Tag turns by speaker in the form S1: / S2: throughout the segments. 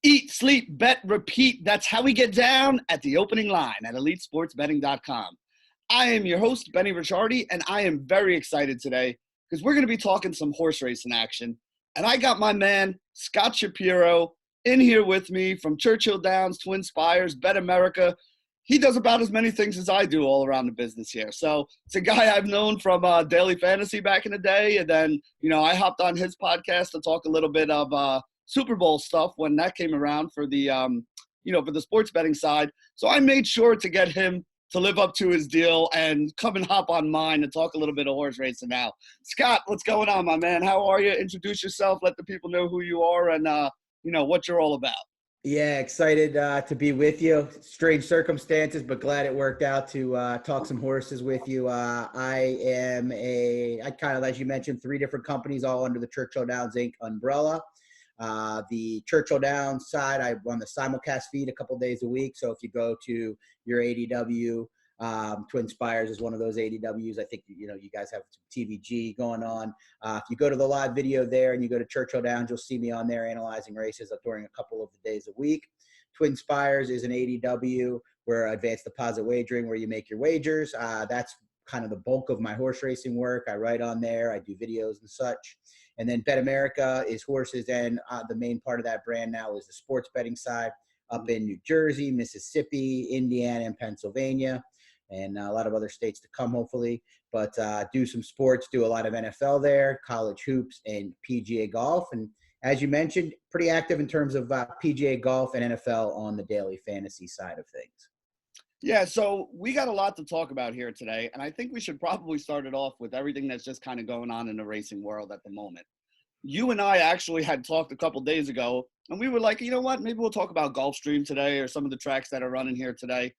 S1: Eat, sleep, bet, repeat. That's how we get down at the opening line at EliteSportsBetting.com. I am your host, Benny Ricciardi, and I am very excited today because we're going to be talking some horse racing action. And I got my man, Scott Shapiro, in here with me from Churchill Downs, Twinspires, BEtAmerica. He does about as many things as I do all around the business here. So it's a guy I've known from Daily Fantasy back in the day. And then, I hopped on his podcast to talk a little bit of Super Bowl stuff when that came around for the, for the sports betting side. So I made sure to get him to live up to his deal and come and hop on mine and talk a little bit of horse racing now. Scott, what's going on, my man? How are you? Introduce yourself. Let the people know who you are and, what you're all about.
S2: Yeah, excited to be with you. Strange circumstances, but glad it worked out to talk some horses with you. I kind of, as you mentioned, 3 different companies all under the Churchill Downs Inc. umbrella. The Churchill Downs side, I run the simulcast feed a couple days a week. So if you go to your ADW, Twinspires is one of those ADWs. I think, you guys have some TVG going on. If you go to the live video there and you go to Churchill Downs, you'll see me on there analyzing races during a couple of the days a week. Twinspires is an ADW where advanced deposit wagering, where you make your wagers. That's kind of the bulk of my horse racing work. I write on there. I do videos and such. And then BEtAmerica is horses, and the main part of that brand now is the sports betting side up in New Jersey, Mississippi, Indiana, and Pennsylvania, and a lot of other states to come, hopefully. But do some sports, do a lot of NFL there, college hoops, and PGA golf. And as you mentioned, pretty active in terms of PGA golf and NFL on the daily fantasy side of things.
S1: Yeah, so we got a lot to talk about here today, and I think we should probably start it off with everything that's just kind of going on in the racing world at the moment. You and I actually had talked a couple days ago, and we were like, you know what, maybe we'll talk about Gulfstream today or some of the tracks that are running here today.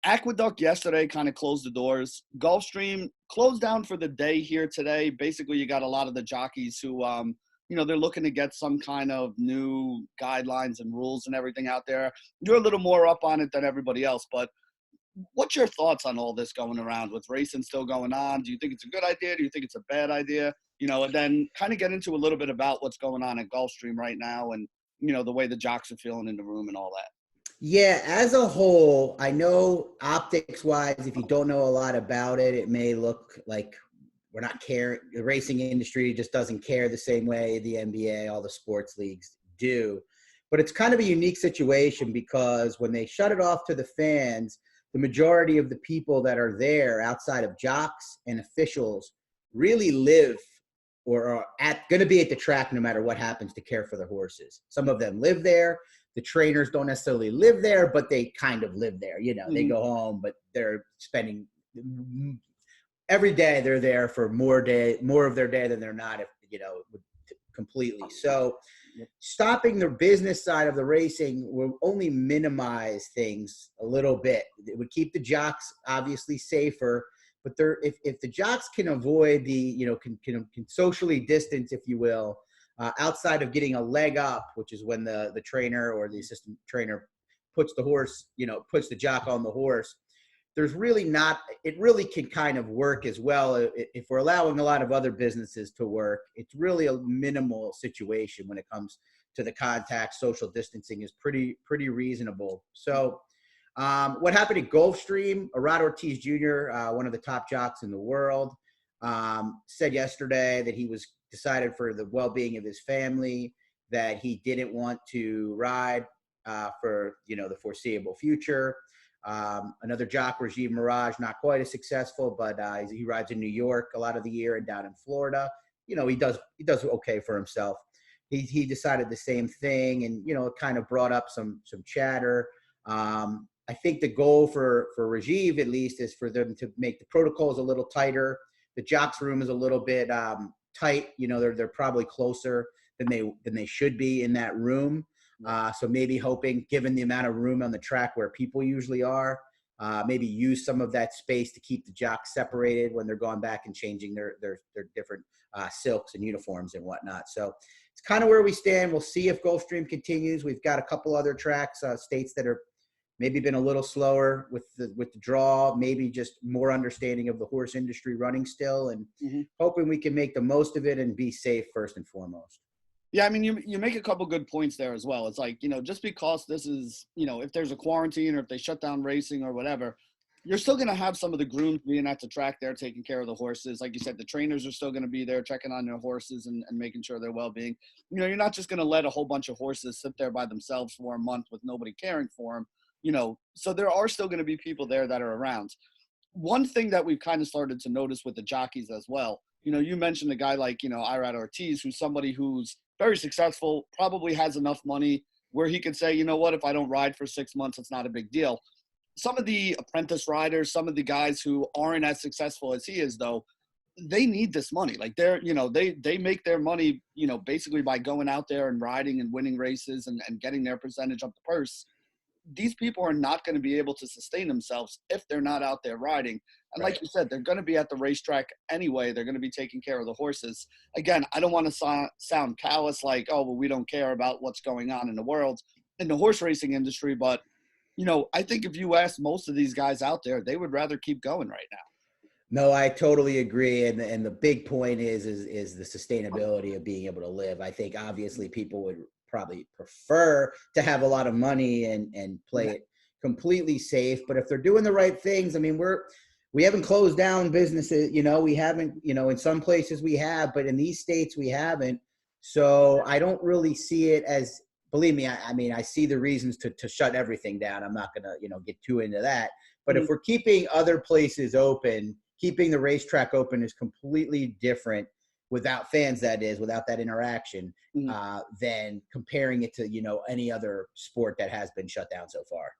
S1: Aqueduct yesterday kind of closed the doors. Gulfstream closed down for the day here today. Basically, you got a lot of the jockeys who, they're looking to get some kind of new guidelines and rules and everything out there. You're a little more up on it than everybody else, but what's your thoughts on all this going around with racing still going on? Do you think it's a good idea? Do you think it's a bad idea? And then kind of get into a little bit about what's going on at Gulfstream right now and, the way the jocks are feeling in the room and all that.
S2: Yeah, as a whole, I know optics-wise, if you don't know a lot about it, it may look like we're not caring. The racing industry just doesn't care the same way the NBA, all the sports leagues do. But it's kind of a unique situation because when they shut it off to the fans, the majority of the people that are there outside of jocks and officials really live or are going to be at the track no matter what happens to care for the horses. Some of them live there. The trainers don't necessarily live there, but they kind of live there. They go home, but they're spending every day. They're there for more of their day than they're not, completely. So stopping the business side of the racing will only minimize things a little bit. It would keep the jocks obviously safer, but if the jocks can avoid can socially distance, if you will, outside of getting a leg up, which is when the trainer or the assistant trainer puts the jock on the horse, there's really not, it really can kind of work as well. If we're allowing a lot of other businesses to work, it's really a minimal situation when it comes to the contact. Social distancing is pretty reasonable. So what happened at Gulfstream, Ortiz Jr., one of the top jocks in the world, said yesterday that he was decided for the well-being of his family that he didn't want to ride for the foreseeable future. Another jock, Rajiv Mirage, not quite as successful, but he rides in New York a lot of the year and down in Florida. He does okay for himself. He decided the same thing, and it kind of brought up some chatter. I think the goal for Rajiv, at least, is for them to make the protocols a little tighter. The jocks room is a little bit tight. They're probably closer than they should be in that room. So maybe hoping, given the amount of room on the track where people usually are, maybe use some of that space to keep the jocks separated when they're going back and changing their different silks and uniforms and whatnot. So it's kind of where we stand. We'll see if Gulfstream continues. We've got a couple other tracks, states that are maybe been a little slower with the draw, maybe just more understanding of the horse industry running still, and hoping we can make the most of it and be safe first and foremost.
S1: Yeah, I mean, you make a couple good points there as well. It's like, just because this is, if there's a quarantine or if they shut down racing or whatever, you're still going to have some of the grooms being at the track there taking care of the horses. Like you said, the trainers are still going to be there checking on their horses and making sure their well-being. You're not just going to let a whole bunch of horses sit there by themselves for a month with nobody caring for them, so there are still going to be people there that are around. One thing that we've kind of started to notice with the jockeys as well, you mentioned a guy like, Irad Ortiz, who's somebody who's very successful, probably has enough money where he could say, you know what, if I don't ride for 6 months, it's not a big deal. Some of the apprentice riders, some of the guys who aren't as successful as he is, though, they need this money. Like they make their money, basically by going out there and riding and winning races and getting their percentage of the purse. These people are not going to be able to sustain themselves if they're not out there riding. And
S2: Right.
S1: like you said, they're going to be at the racetrack anyway. They're going to be taking care of the horses. Again, I don't want to sound callous like, oh, well, we don't care about what's going on in the world, in the horse racing industry. But, I think if you ask most of these guys out there, they would rather keep going right now.
S2: No, I totally agree. And the big point is the sustainability of being able to live. I think obviously people would probably prefer to have a lot of money and play it completely safe. But if they're doing the right things, I mean, we haven't closed down businesses, we haven't, in some places we have, but in these states we haven't. So I don't really see it as, believe me, I mean, I see the reasons to shut everything down. I'm not going to, get too into that. But if we're keeping other places open, keeping the racetrack open is completely different without fans, that is, without that interaction, than comparing it to, any other sport that has been shut down so far.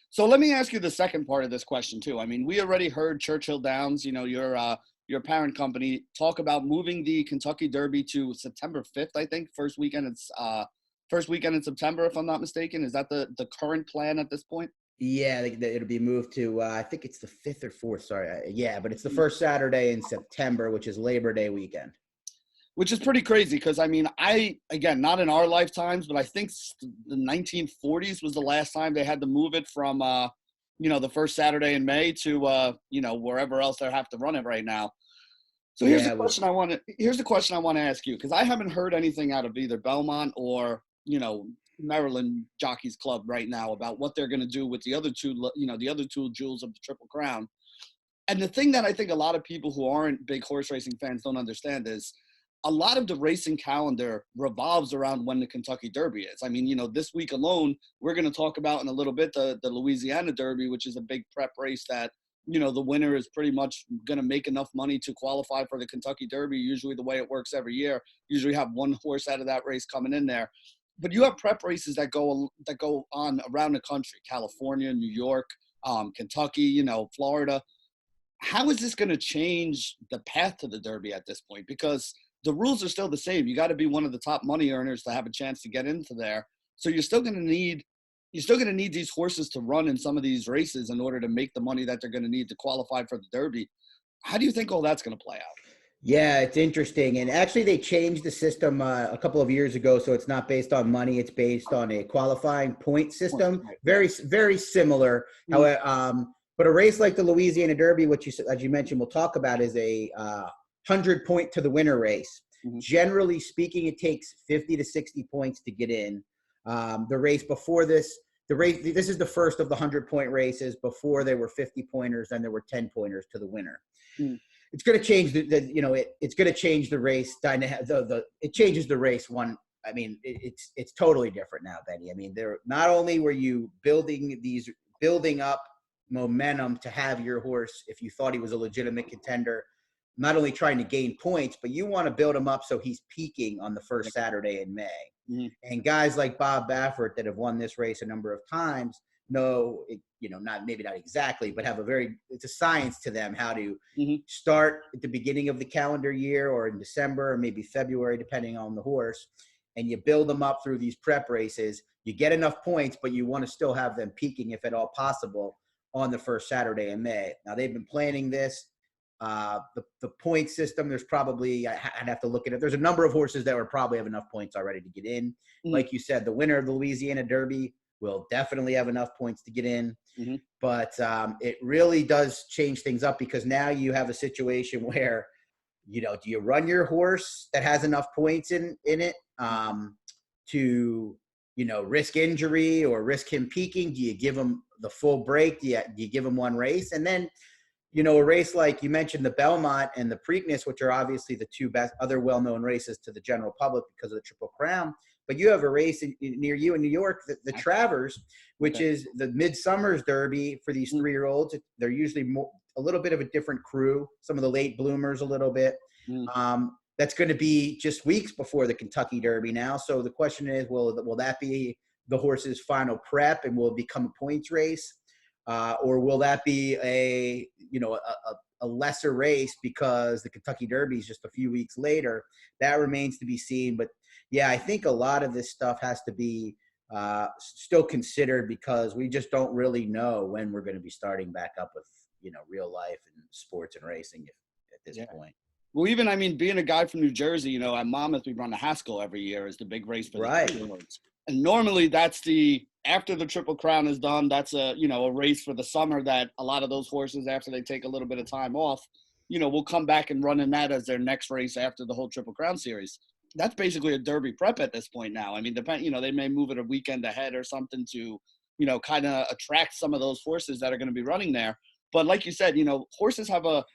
S1: So let me ask you the second part of this question too. I mean, we already heard Churchill Downs, your parent company, talk about moving the Kentucky Derby to September 5th, I think. First weekend in September, if I'm not mistaken. Is that the current plan at this point?
S2: Yeah, it'll be moved to, I think it's the 5th or 4th. Sorry. Yeah, but it's the first Saturday in September, which is Labor Day weekend.
S1: Which is pretty crazy because, I mean, again, not in our lifetimes, but I think the 1940s was the last time they had to move it from, the first Saturday in May to, wherever else they have to run it right now. So here's the question I want to ask you, because I haven't heard anything out of either Belmont or, Maryland Jockeys Club right now about what they're going to do with the other two jewels of the Triple Crown. And the thing that I think a lot of people who aren't big horse racing fans don't understand is a lot of the racing calendar revolves around when the Kentucky Derby is. I mean, this week alone, we're going to talk about in a little bit the Louisiana Derby, which is a big prep race that, the winner is pretty much going to make enough money to qualify for the Kentucky Derby. Usually the way it works every year, usually have one horse out of that race coming in there. But you have prep races that go on around the country, California, New York, Kentucky, Florida. How is this going to change the path to the Derby at this point? Because the rules are still the same. You got to be one of the top money earners to have a chance to get into there. So you're still going to need these horses to run in some of these races in order to make the money that they're going to need to qualify for the Derby. How do you think all that's going to play out?
S2: Yeah, it's interesting. And actually they changed the system a couple of years ago. So it's not based on money. It's based on a qualifying point system. Very, very similar. However, but a race like the Louisiana Derby, which as you mentioned, we'll talk about, is a 100 point to the winner race. Generally speaking, it takes 50 to 60 points to get in. The race before this, this is the first of the 100-point races. Before there were 50 pointers, then there were 10 pointers to the winner. It's going to change it's going to change the race. It changes the race one. I mean, it's totally different now, Benny. I mean, not only were you building up momentum to have your horse, if you thought he was a legitimate contender, not only trying to gain points, but you want to build him up so he's peaking on the first Saturday in May. And guys like Bob Baffert that have won this race a number of times know, maybe not exactly, but it's a science to them how to start at the beginning of the calendar year or in December or maybe February, depending on the horse. And you build them up through these prep races. You get enough points, but you want to still have them peaking, if at all possible, on the first Saturday in May. Now, they've been planning this. The point system, there's probably, I'd have to look at it. There's a number of horses that would probably have enough points already to get in. Like you said, the winner of the Louisiana Derby will definitely have enough points to get in. But it really does change things up because now you have a situation where do you run your horse that has enough points in it to, risk injury or risk him peaking? Do you give him the full break? Do you give him one race? And then, a race like you mentioned, the Belmont and the Preakness, which are obviously the two best other well-known races to the general public because of the Triple Crown. But you have a race near you in New York, the Travers, which is the Midsummer's Derby for these 3-year-olds. They're usually a little bit of a different crew, some of the late bloomers a little bit. That's going to be just weeks before the Kentucky Derby now. So the question is, will that be the horse's final prep and will it become a points race? Or will that be a lesser race because the Kentucky Derby is just a few weeks later? That remains to be seen. But yeah, I think a lot of this stuff has to be still considered because we just don't really know when we're going to be starting back up with, real life and sports and racing at this point.
S1: Well, even, being a guy from New Jersey, at Monmouth, we run the Haskell every year as the big race for the 3-year-olds. And normally that's after the Triple Crown is done, that's a race for the summer that a lot of those horses, after they take a little bit of time off, will come back and run in that as their next race after the whole Triple Crown series. That's basically a Derby prep at this point now. They may move it a weekend ahead or something to, kind of attract some of those horses that are going to be running there. But like you said, horses have a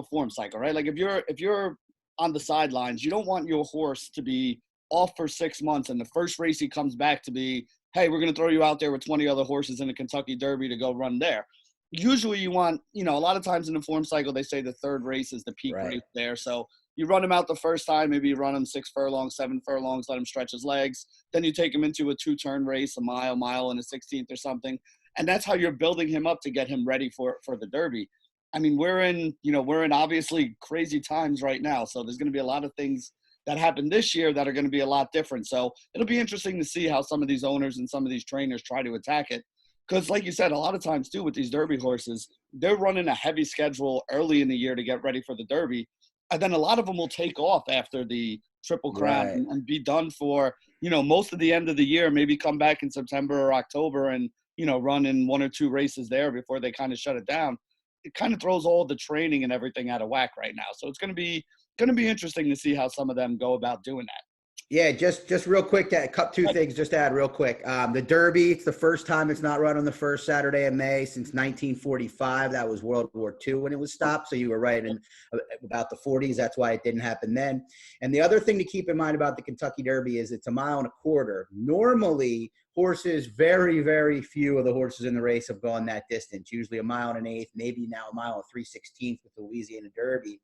S1: form cycle, right? Like if you're on the sidelines, you don't want your horse to be off for 6 months and the first race he comes back to be, hey, we're going to throw you out there with 20 other horses in the Kentucky Derby to go run there. Usually you want, a lot of times in the form cycle, they say the third race is the peak race there. So you run him out the first time, maybe you run him 6 furlongs, 7 furlongs, let him stretch his legs. Then you take him into a 2-turn race, a mile and a 16th or something. And that's how you're building him up to get him ready for the Derby. We're in obviously crazy times right now. So there's going to be a lot of things that happened this year that are going to be a lot different. So it'll be interesting to see how some of these owners and some of these trainers try to attack it. Because like you said, a lot of times too with these Derby horses, they're running a heavy schedule early in the year to get ready for the Derby. And then a lot of them will take off after the Triple Crown and be done for, most of the end of the year, maybe come back in September or October and, run in 1 or 2 races there before they kind of shut it down. It kind of throws all the training and everything out of whack right now. So it's going to be interesting to see how some of them go about doing that.
S2: Yeah, just real quick, to cut 2 things just to add real quick. The Derby, it's the first time it's not run on the first Saturday of May since 1945. That was World War II when it was stopped. So you were right in about the 40s. That's why it didn't happen then. And the other thing to keep in mind about the Kentucky Derby is it's 1.25 miles. Normally, horses, very, very few of the horses in the race have gone that distance, usually 1.125 miles, maybe now 1.316 miles with the Louisiana Derby.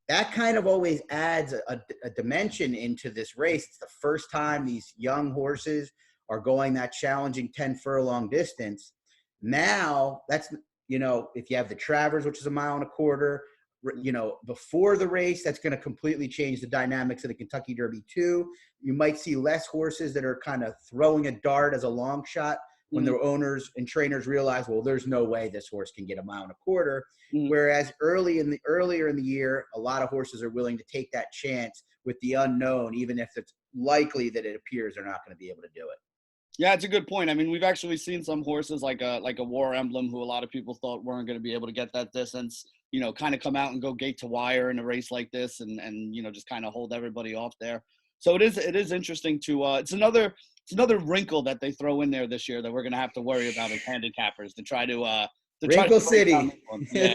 S2: That kind of always adds a dimension into this race. It's the first time these young horses are going that challenging 10 furlong distance. Now, that's, if you have the Travers, which is 1.25 miles, before the race, that's going to completely change the dynamics of the Kentucky Derby too. You might see less horses that are kind of throwing a dart as a long shot when the owners and trainers realize, well, there's no way this horse can get 1.25 miles. Whereas earlier in the year, a lot of horses are willing to take that chance with the unknown, even if it's likely that it appears they're not going to be able to do it.
S1: Yeah, it's a good point. We've actually seen some horses like a War Emblem, who a lot of people thought weren't going to be able to get that distance, kind of come out and go gate to wire in a race like this and just kind of hold everybody off there. So it is interesting to it's another wrinkle that they throw in there this year that we're going to have to worry about as handicappers to try to
S2: Wrinkle City.
S1: Yeah.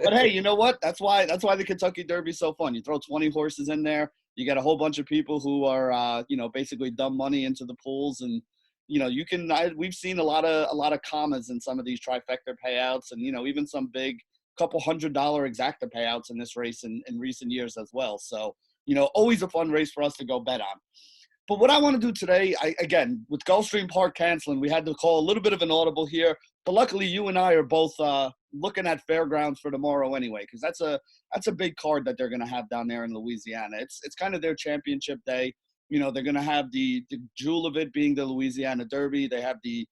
S1: But hey, you know what? That's why the Kentucky Derby is so fun. You throw 20 horses in there, you get a whole bunch of people who are basically dump money into the pools, and we've seen a lot of commas in some of these trifecta payouts, and even some big couple $100 exacta payouts in this race in recent years as well. So always a fun race for us to go bet on. But what I want to do today, again, with Gulfstream Park canceling, we had to call a little bit of an audible here. But luckily, you and I are both looking at Fairgrounds for tomorrow anyway, because that's a big card that they're going to have down there in Louisiana. It's kind of their championship day. They're going to have the jewel of it being the Louisiana Derby. They have the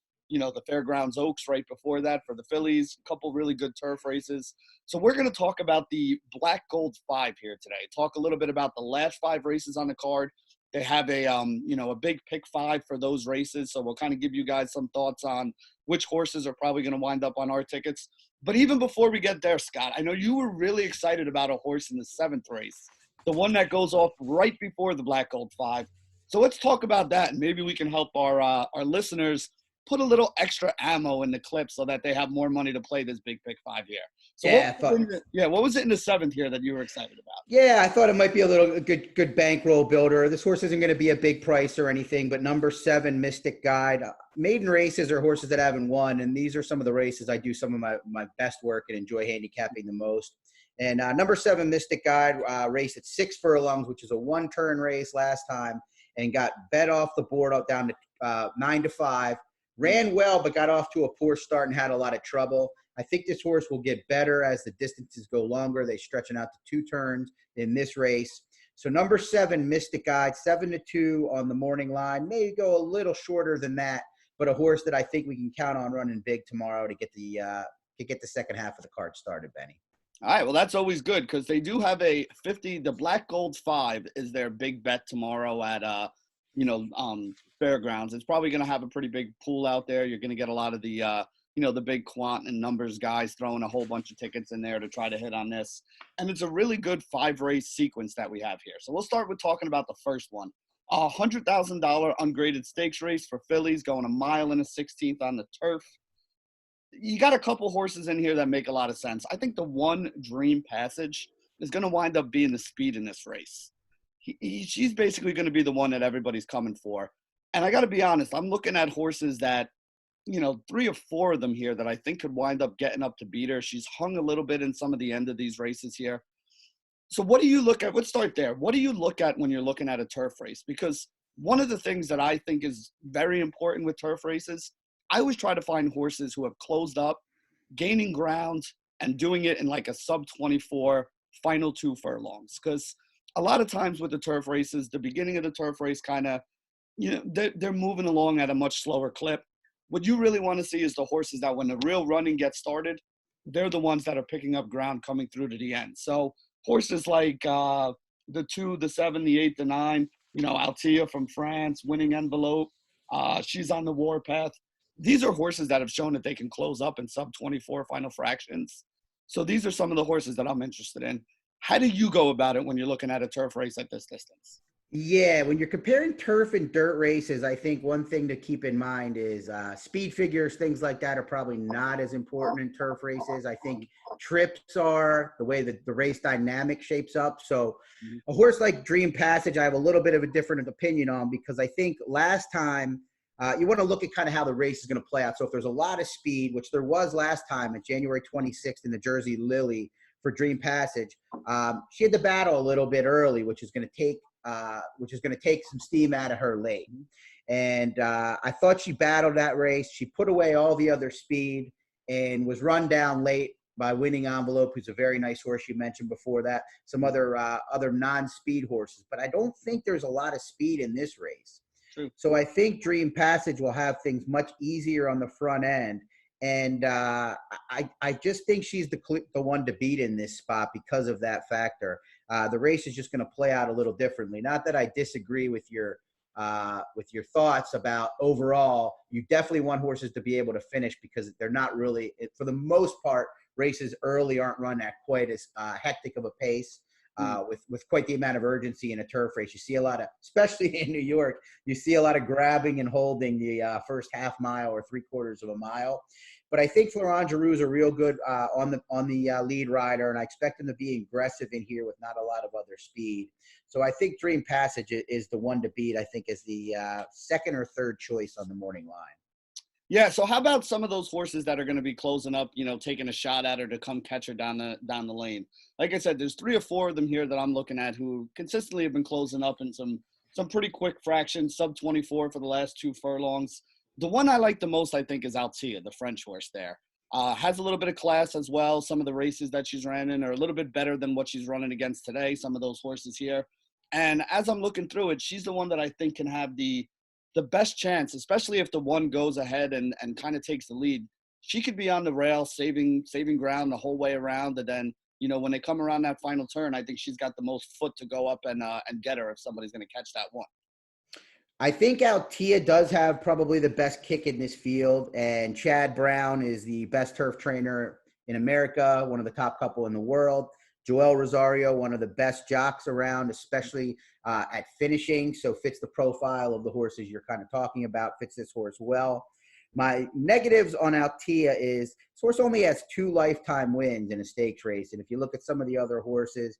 S1: Fairgrounds Oaks right before that for the fillies, a couple really good turf races. So we're going to talk about the Black Gold 5 here today. Talk a little bit about the last 5 races on the card, They have a a big pick 5 for those races. So we'll kind of give you guys some thoughts on which horses are probably going to wind up on our tickets. But even before we get there, Scott, I know you were really excited about a horse in the 7th race, the one that goes off right before the Black Gold 5. So let's talk about that, and maybe we can help our listeners put a little extra ammo in the clip so that they have more money to play this big pick 5 here. So
S2: Yeah,
S1: what was it in the 7th here that you were excited about?
S2: Yeah, I thought it might be a good bankroll builder. This horse isn't going to be a big price or anything, but number 7, Mystic Guide. Maiden races are horses that haven't won, and these are some of the races I do some of my best work and enjoy handicapping the most. And number 7, Mystic Guide, raced at 6 furlongs, which is a 1-turn race last time, and got bet off the board out down to 9-5. Ran well, but got off to a poor start and had a lot of trouble. I think this horse will get better as the distances go longer. They're stretching out to 2 turns in this race. So number 7, Mystic Guide, 7-2 on the morning line. Maybe go a little shorter than that, but a horse that I think we can count on running big tomorrow to get the second half of the card started, Benny.
S1: All right, well, that's always good because they do have a 50. The Black Gold 5 is their big bet tomorrow at Fairgrounds. It's probably going to have a pretty big pool out there. You're going to get a lot of the the big quant and numbers guys throwing a whole bunch of tickets in there to try to hit on this. And it's a really good 5-race sequence that we have here. So we'll start with talking about the first one. A $100,000 ungraded stakes race for fillies going 1 mile and a 16th on the turf. You got a couple horses in here that make a lot of sense. I think the one Dream Passage is going to wind up being the speed in this race. She's basically going to be the one that everybody's coming for. And I got to be honest, I'm looking at horses that, 3 or 4 of them here that I think could wind up getting up to beat her. She's hung a little bit in some of the end of these races here. So what do you look at? Let's start there. What do you look at when you're looking at a turf race? Because one of the things that I think is very important with turf races, I always try to find horses who have closed up, gaining ground, and doing it in like a sub-24 final 2 furlongs. Because a lot of times with the turf races, the beginning of the turf race kind of, they're moving along at a much slower clip. What you really want to see is the horses that when the real running gets started, they're the ones that are picking up ground coming through to the end. So horses like the 2, the 7, the 8, the 9, Altia from France, Winning Envelope, she's on the warpath. These are horses that have shown that they can close up in sub-24 final fractions. So these are some of the horses that I'm interested in. How do you go about it when you're looking at a turf race at this distance?
S2: Yeah, when you're comparing turf and dirt races, I think one thing to keep in mind is speed figures, things like that are probably not as important in turf races. I think trips are the way that the race dynamic shapes up. So a horse like Dream Passage, I have a little bit of a different opinion on because I think last time you want to look at kind of how the race is going to play out. So if there's a lot of speed, which there was last time at January 26th in the Jersey Lily for Dream Passage, she had to battle a little bit early, which is going to take some steam out of her late. And I thought she battled that race. She put away all the other speed and was run down late by Winning Envelope, who's a very nice horse you mentioned before that, some other non-speed horses. But I don't think there's a lot of speed in this race.
S1: True.
S2: So I think Dream Passage will have things much easier on the front end. And I just think she's the one to beat in this spot because of that factor. The race is just going to play out a little differently. Not that I disagree with your thoughts about overall. You definitely want horses to be able to finish because they're not really, for the most part, races early aren't run at quite as hectic of a pace. With quite the amount of urgency in a turf race. You see a lot of, especially in New York, you see a lot of grabbing and holding the first half mile or 3/4 of a mile. But I think Florent Giroux is a real good on the lead rider, and I expect him to be aggressive in here with not a lot of other speed. So I think Dream Passage is the one to beat. I think is the second or third choice on the morning line.
S1: Yeah, so how about some of those horses that are going to be closing up, taking a shot at her to come catch her down the lane? Like I said, there's 3 or 4 of them here that I'm looking at who consistently have been closing up in some pretty quick fractions, sub-24 for the last 2 furlongs. The one I like the most, I think, is Altia, the French horse there. Has a little bit of class as well. Some of the races that she's ran in are a little bit better than what she's running against today, some of those horses here. And as I'm looking through it, she's the one that I think can have the best chance, especially if the one goes ahead and kind of takes the lead. She could be on the rail, saving ground the whole way around. And then, when they come around that final turn, I think she's got the most foot to go up and get her if somebody's going to catch that one.
S2: I think Altia does have probably the best kick in this field, and Chad Brown is the best turf trainer in America, one of the top couple in the world. Joel Rosario, one of the best jocks around, especially at finishing, so fits the profile of the horses you're kind of talking about, fits this horse well. My negatives on Altia is this horse only has 2 lifetime wins in a stakes race, and if you look at some of the other horses,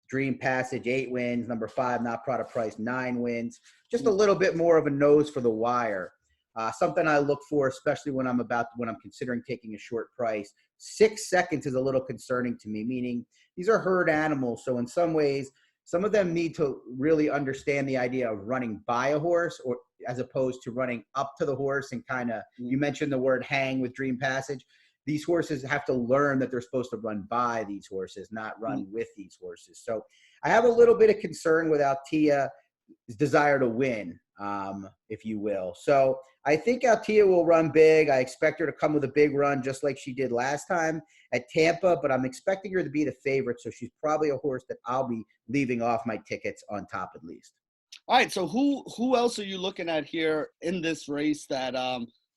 S2: Dream Passage, 8 wins. Number 5, Not Proud of Price, 9 wins. Just a little bit more of a nose for the wire. Something I look for, especially when I'm considering taking a short price. 6 seconds is a little concerning to me, meaning these are herd animals. So in some ways, some of them need to really understand the idea of running by a horse, or as opposed to running up to the horse and kind of, you mentioned the word hang with Dream Passage. These horses have to learn that they're supposed to run by these horses, not run with these horses. So I have a little bit of concern with Altia's desire to win, if you will. So I think Altia will run big. I expect her to come with a big run, just like she did last time at Tampa, but I'm expecting her to be the favorite. So she's probably a horse that I'll be leaving off my tickets on top at least.
S1: All right. So who else are you looking at here in this race that,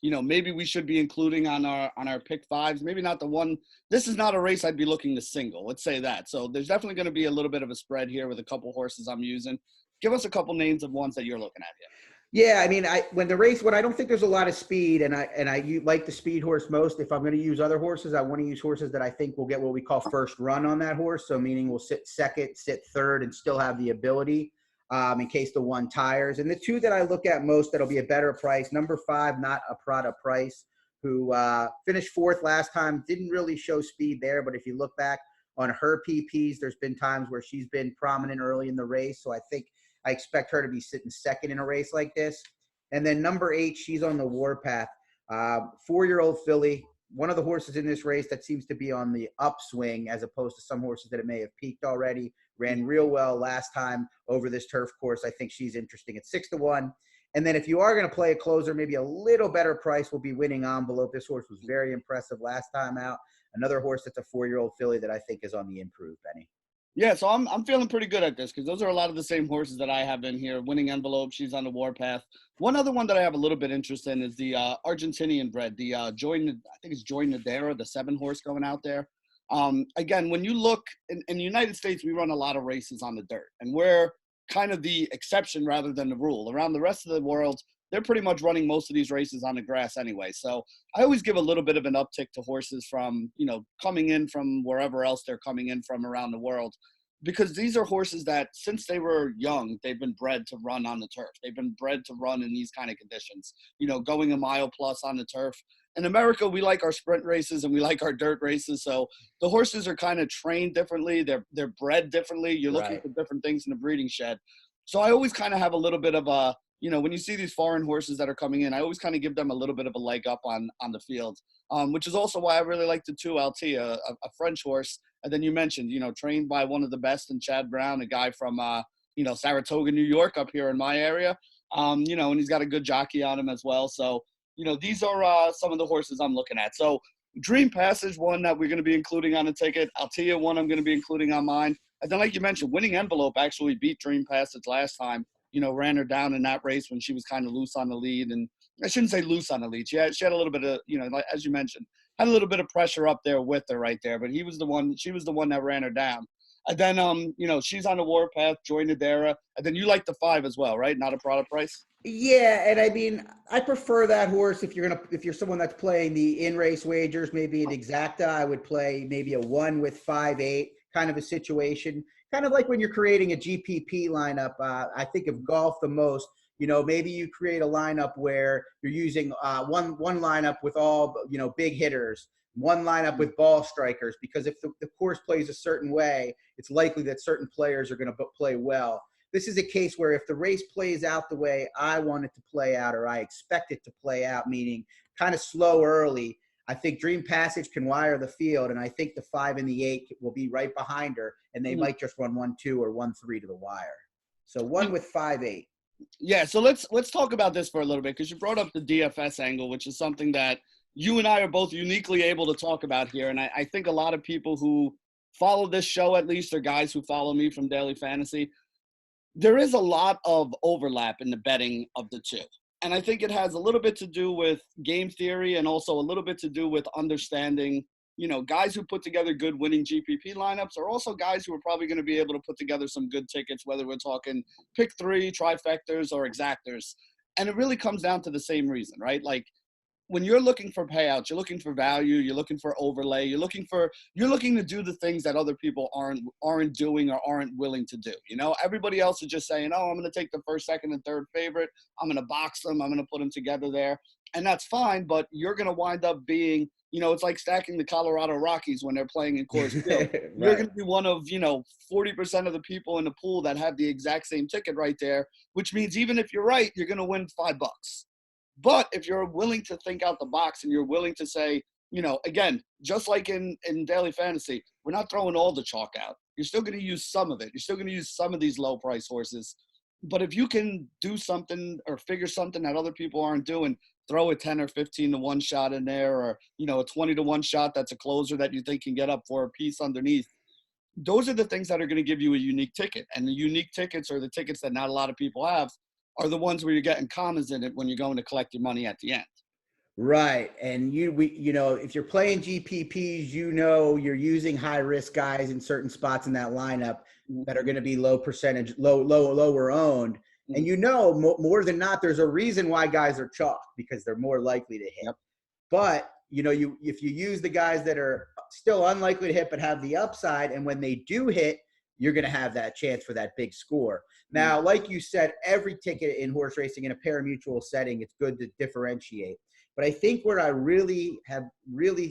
S1: maybe we should be including on our pick 5s? Maybe not the one. This is not a race I'd be looking to single. Let's say that. So there's definitely going to be a little bit of a spread here with a couple horses I'm using. Give us a couple names of ones that you're looking at here.
S2: Yeah, I mean, when I don't think there's a lot of speed, and I like the speed horse most. If I'm going to use other horses, I want to use horses that I think will get what we call first run on that horse. So meaning we'll sit second, sit third, and still have the ability in case the one tires. And the 2 that I look at most that'll be a better price, number 5, Not a Prada Price, who finished 4th last time, didn't really show speed there. But if you look back on her PPs, there's been times where she's been prominent early in the race. So I expect her to be sitting second in a race like this. And then number 8, she's on the warpath. 4-year-old filly, one of the horses in this race that seems to be on the upswing as opposed to some horses that it may have peaked already. Ran real well last time over this turf course. I think she's interesting at 6-1. And then if you are going to play a closer, maybe a little better price will be Winning Envelope. This horse was very impressive last time out. Another horse that's a 4-year-old filly that I think is on the improve, Benny.
S1: Yeah, so I'm feeling pretty good at this because those are a lot of the same horses that I have in here. Winning Envelope, she's on the warpath. One other one that I have a little bit interest in is the Argentinian bred, the I think it's Joy Nadera, the 7 horse going out there. Again, when you look in the United States, we run a lot of races on the dirt, and we're kind of the exception rather than the rule. Around the rest of the world, they're pretty much running most of these races on the grass anyway. So I always give a little bit of an uptick to horses from, coming in from wherever else they're coming in from around the world, because these are horses that since they were young, they've been bred to run on the turf. They've been bred to run in these kind of conditions, going a mile plus on the turf. In America, we like our sprint races and we like our dirt races. So the horses are kind of trained differently. They're bred differently. You're looking for different things in the breeding shed. So I always kind of have a little bit of a, when you see these foreign horses that are coming in, I always kind of give them a little bit of a leg up on the field, which is also why I really like the 2 Altia, a French horse. And then you mentioned, trained by one of the best in Chad Brown, a guy from, Saratoga, New York, up here in my area, and he's got a good jockey on him as well. So, these are some of the horses I'm looking at. So Dream Passage, one that we're going to be including on the ticket. Altia, one I'm going to be including on mine. And then, like you mentioned, Winning Envelope actually beat Dream Passage last time. Ran her down in that race when she was kind of loose on the lead. And I shouldn't say loose on the lead. She had a little bit of, as you mentioned, had a little bit of pressure up there with her right there. But she was the one that ran her down. And then, she's on the warpath, Joy Nadera. And then you like the 5 as well, right? Not a product price?
S2: Yeah, and I mean, I prefer that horse if you're someone that's playing the in-race wagers, maybe an exacta. I would play maybe a 1 with 5-8 kind of a situation. Kind of like when you're creating a GPP lineup, I think of golf the most. Maybe you create a lineup where you're using one lineup with all, big hitters, one lineup with ball strikers, because if the course plays a certain way, it's likely that certain players are going to play well. This is a case where if the race plays out the way I want it to play out, or I expect it to play out, meaning kind of slow early, I think Dream Passage can wire the field, and I think the 5 and the 8 will be right behind her, and they might just run 1-2 or 1-3 to the wire. So 1 with 5-8.
S1: Yeah, so let's talk about this for a little bit, because you brought up the DFS angle, which is something that you and I are both uniquely able to talk about here. And I think a lot of people who follow this show, at least, are guys who follow me from Daily Fantasy. There is a lot of overlap in the betting of the two. And I think it has a little bit to do with game theory and also a little bit to do with understanding, guys who put together good winning GPP lineups are also guys who are probably going to be able to put together some good tickets, whether we're talking pick three, trifectors, or exactors. And it really comes down to the same reason, right? Like, when you're looking for payouts, you're looking for value, you're looking for overlay, you're looking to do the things that other people aren't doing or aren't willing to do. Everybody else is just saying, oh, I'm going to take the first, second, and third favorite. I'm going to box them. I'm going to put them together there. And that's fine, but you're going to wind up being, it's like stacking the Colorado Rockies when they're playing in Coors Field.
S2: Right.
S1: You're going to be one of, 40% of the people in the pool that have the exact same ticket right there, which means even if you're right, you're going to win $5. But if you're willing to think out the box and you're willing to say, again, just like in daily fantasy, we're not throwing all the chalk out. You're still going to use some of it. You're still going to use some of these low price horses. But if you can do something or figure something that other people aren't doing, throw a 10 or 15 to 1 shot in there, or, a 20 to 1 shot that's a closer that you think can get up for a piece underneath. Those are the things that are going to give you a unique ticket. And the unique tickets are the tickets that not a lot of people have, are the ones where you're getting commas in it when you're going to collect your money at the end.
S2: Right. And if you're playing GPPs, you're using high risk guys in certain spots in that lineup that are going to be low percentage, lower owned. And more than not, there's a reason why guys are chalked, because they're more likely to hit.
S1: Yep.
S2: But if you use the guys that are still unlikely to hit but have the upside, and when they do hit, you're going to have that chance for that big score. Now, like you said, every ticket in horse racing in a pari-mutuel setting, it's good to differentiate. But I think where I really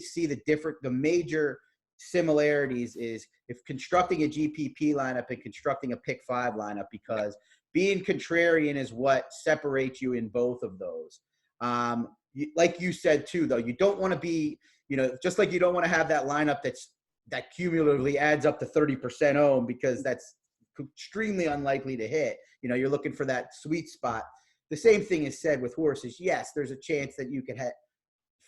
S2: see the major similarities is if constructing a GPP lineup and constructing a pick 5 lineup, because being contrarian is what separates you in both of those. Like you said too, though, you don't want to be, just like you don't want to have that lineup that cumulatively adds up to 30% owned, because that's extremely unlikely to hit. You're looking for that sweet spot. The same thing is said with horses. Yes, there's a chance that you could hit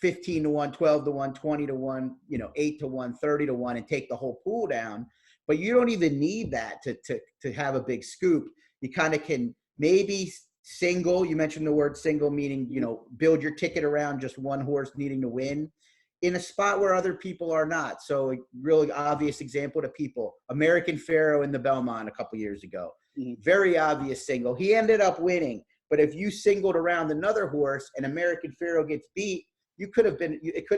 S2: 15 to 1, 12 to 1, 20 to 1, 8 to 1, 30 to 1, and take the whole pool down. But you don't even need that to have a big scoop. You kind of can maybe single. You mentioned the word single, meaning, build your ticket around just one horse needing to win in a spot where other people are not. So a really obvious example to people, American Pharaoh in the Belmont a couple years ago. Mm-hmm. Very obvious single. He ended up winning. But if you singled around another horse and American Pharaoh gets beat, it could have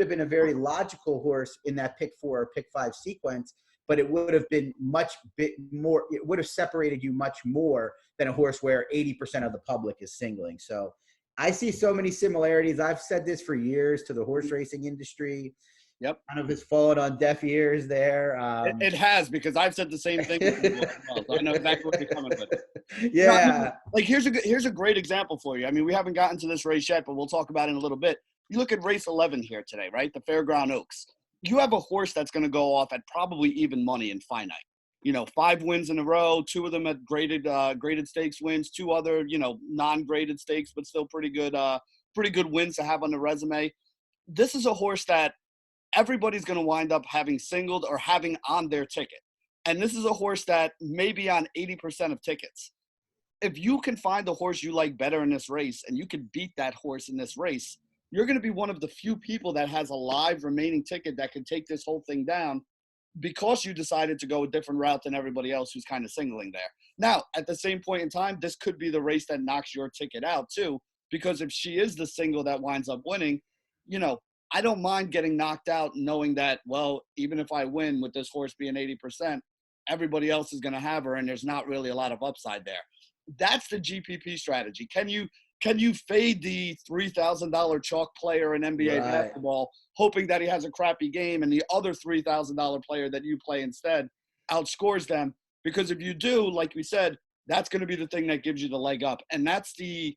S2: been a very logical horse in that pick 4 or pick 5 sequence, but it would have been more, it would have separated you much more than a horse where 80% of the public is singling. So I see so many similarities. I've said this for years to the horse racing industry.
S1: Yep.
S2: Kind of has fallen on deaf ears there.
S1: It has, because I've said the same thing with people as well, so I know exactly what you're coming with.
S2: Yeah.
S1: Like here's a great example for you. I mean, we haven't gotten to this race yet, but we'll talk about it in a little bit. You look at race 11 here today, right? The Fairground Oaks. You have a horse that's going to go off at probably even money in finite. 5 wins in a row, 2 of them at graded stakes wins, 2 other, non-graded stakes, but still pretty good wins to have on the resume. This is a horse that everybody's going to wind up having singled or having on their ticket. And this is a horse that may be on 80% of tickets. If you can find the horse you like better in this race and you can beat that horse in this race, you're going to be one of the few people that has a live remaining ticket that can take this whole thing down, because you decided to go a different route than everybody else who's kind of singling there. Now, at the same point in time, this could be the race that knocks your ticket out too, because if she is the single that winds up winning, I don't mind getting knocked out knowing that, well, even if I win with this horse being 80%, everybody else is going to have her, and there's not really a lot of upside there. That's the GPP strategy. Can you fade the $3,000 chalk player in NBA basketball, hoping that he has a crappy game and the other $3,000 player that you play instead outscores them? Because if you do, like we said, that's going to be the thing that gives you the leg up. And that's the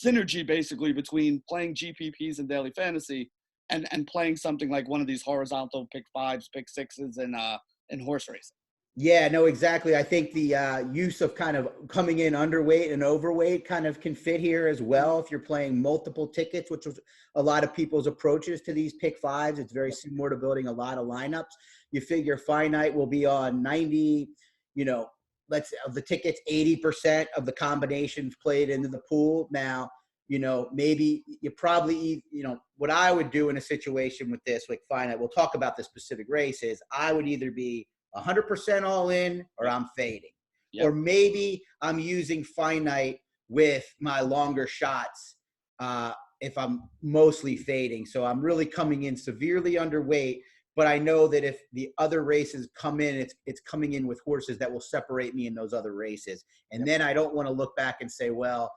S1: synergy basically between playing GPPs and daily fantasy and playing something like one of these horizontal pick 5s, pick 6s in horse racing.
S2: Yeah, no, exactly. I think the use of kind of coming in underweight and overweight kind of can fit here as well. If you're playing multiple tickets, which was a lot of people's approaches to these pick 5s, it's very similar to building a lot of lineups. You figure finite will be on 90, of the tickets, 80% of the combinations played into the pool. Now, maybe you probably, what I would do in a situation with this, like finite, we'll talk about the specific races. I would either be 100% all in or I'm fading. Yep. Or maybe I'm using finite with my longer shots if I'm mostly fading. So I'm really coming in severely underweight, but I know that if the other races come in, it's coming in with horses that will separate me in those other races. And then I don't want to look back and say, well,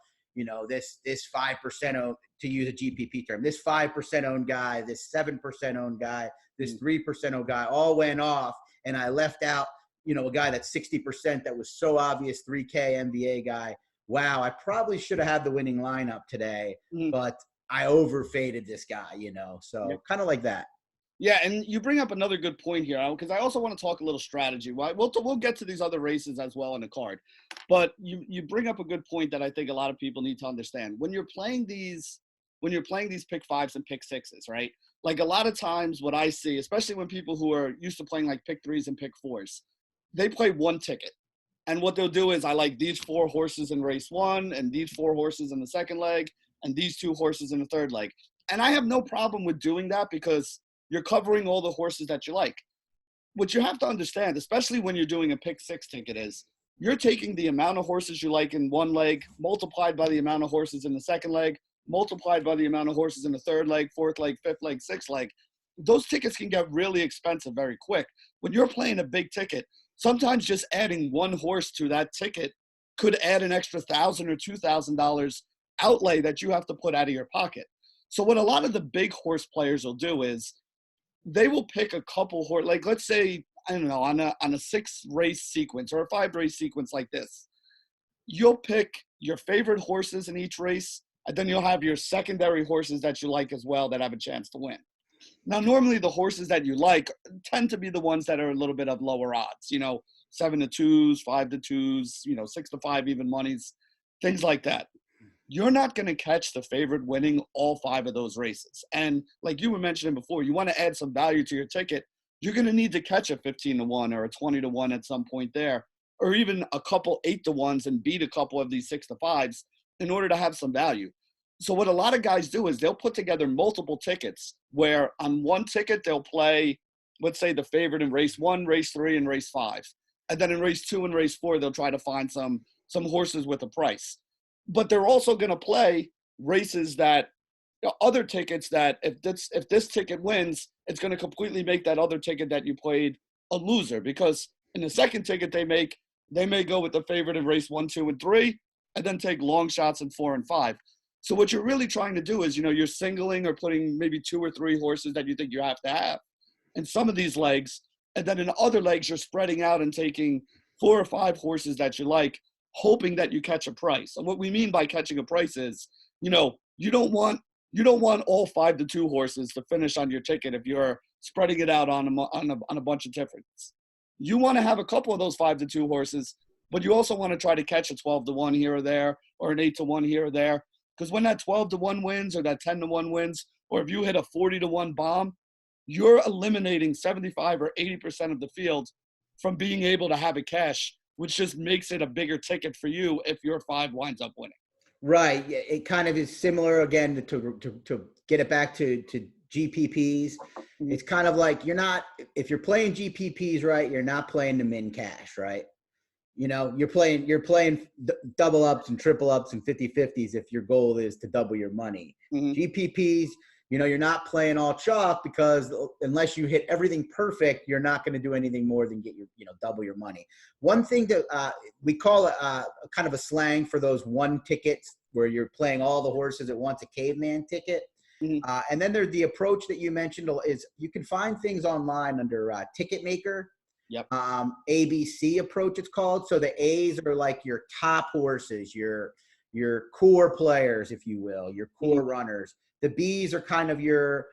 S2: this 5% owned, to use a GPP term, this 5% owned guy, this 7% owned guy, this 3% owned guy all went off, and I left out, a guy that's 60% that was so obvious, 3K NBA guy. Wow, I probably should have had the winning lineup today, but I overfaded this guy, so kind of like that.
S1: Yeah, and you bring up another good point here, because I also want to talk a little strategy. We'll get to these other races as well in the card, but you bring up a good point that I think a lot of people need to understand. When you're playing these pick fives and pick sixes, right? Like a lot of times what I see, especially when people who are used to playing like pick threes and pick fours, they play one ticket. And what they'll do is I like these 4 horses in race 1 and these 4 horses in the second leg and these 2 horses in the third leg. And I have no problem with doing that because you're covering all the horses that you like. What you have to understand, especially when you're doing a pick 6 ticket, is you're taking the amount of horses you like in one leg, multiplied by the amount of horses in the second leg, multiplied by the amount of horses in the third leg, fourth leg, fifth leg, sixth leg. Those tickets can get really expensive very quick. When you're playing a big ticket, sometimes just adding one horse to that ticket could add an extra $1,000 or $2,000 outlay that you have to put out of your pocket. So what a lot of the big horse players will do is they will pick a couple horse, like let's say, I don't know, on a 6-race sequence or a 5-race sequence like this, you'll pick your favorite horses in each race, and then you'll have your secondary horses that you like as well that have a chance to win. Now, normally the horses that you like tend to be the ones that are a little bit of lower odds, 7-2s, 5-2s, 6-5 even monies, things like that. You're not going to catch the favorite winning all 5 of those races. And like you were mentioning before, you want to add some value to your ticket. You're going to need to catch a 15-1 or a 20-1 at some point there, or even a couple 8-1s and beat a couple of these 6-5s in order to have some value. So what a lot of guys do is they'll put together multiple tickets where on one ticket they'll play, let's say, the favorite in race 1, race 3, and race 5. And then in race 2 and race 4, they'll try to find some horses with a price. But they're also going to play races that other tickets that if this ticket wins, it's going to completely make that other ticket that you played a loser, because in the second ticket they may go with the favorite in race 1, 2, and 3, and then take long shots in 4 and 5. So what you're really trying to do is, you're singling or putting maybe 2 or 3 horses that you think you have to have in some of these legs. And then in other legs, you're spreading out and taking 4 or 5 horses that you like, hoping that you catch a price. And what we mean by catching a price is, you don't want all 5-2 horses to finish on your ticket if you're spreading it out on a bunch of difference. You want to have a couple of those 5-2 horses, but you also want to try to catch a 12-1 here or there, or an 8-1 here or there. Because when that 12-1 wins or that 10-1 wins, or if you hit a 40-1 bomb, you're eliminating 75 or 80% of the field from being able to have a cash, which just makes it a bigger ticket for you if your 5 winds up winning.
S2: Right. It kind of is similar, again, to get it back to GPPs. It's kind of like if you're playing GPPs, right, you're not playing to min cash, right? You're playing double ups and triple ups and 50-50s if your goal is to double your money. GPPs, you're not playing all chalk, because unless you hit everything perfect, you're not going to do anything more than get your, double your money. One thing that we call kind of a slang for those one tickets where you're playing all the horses at once, a caveman ticket. And then there's the approach that you mentioned is you can find things online under Ticket Maker.
S1: Yep.
S2: ABC approach, it's called. So the A's are like your top horses, your core players, if you will, your core runners. The B's are kind of your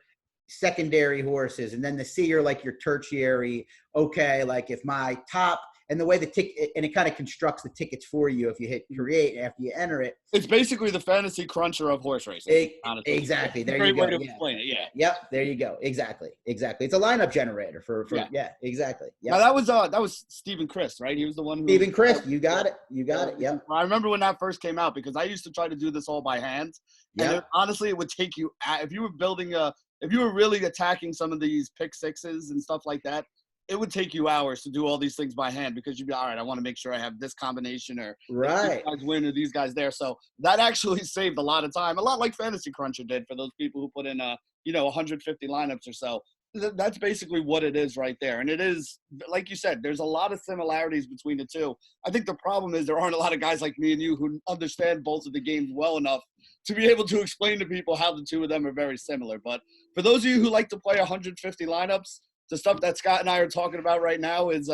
S2: secondary horses, and then the C are like your tertiary. Okay, like if my top and the way the ticket, and it kind of constructs the tickets for you if you hit create after you enter it.
S1: It's basically the fantasy cruncher of horse racing. Honestly,
S2: Exactly. There
S1: great
S2: you go.
S1: way to explain it. Yeah.
S2: Yep. There you go. Exactly. It's a lineup generator for yeah. Exactly.
S1: Yep. Now that was Stephen Chris, right? He was the one who
S2: Stephen Chris. You got it. Yep.
S1: I remember when that first came out because I used to try to do this all by hand. And honestly, it would take you if you were really attacking some of these pick sixes and stuff like that. It would take you hours to do all these things by hand because you'd be all right. I want to make sure I have this combination or
S2: right.
S1: These guys win or these guys there. So that actually saved a lot of time, a lot like Fantasy Cruncher did for those people who put in 150 lineups or so. That's basically what it is right there. And it is, like you said, there's a lot of similarities between the two. I think the problem is there aren't a lot of guys like me and you who understand both of the games well enough to be able to explain to people how the two of them are very similar. But for those of you who like to play 150 lineups, the stuff that Scott and I are talking about right now is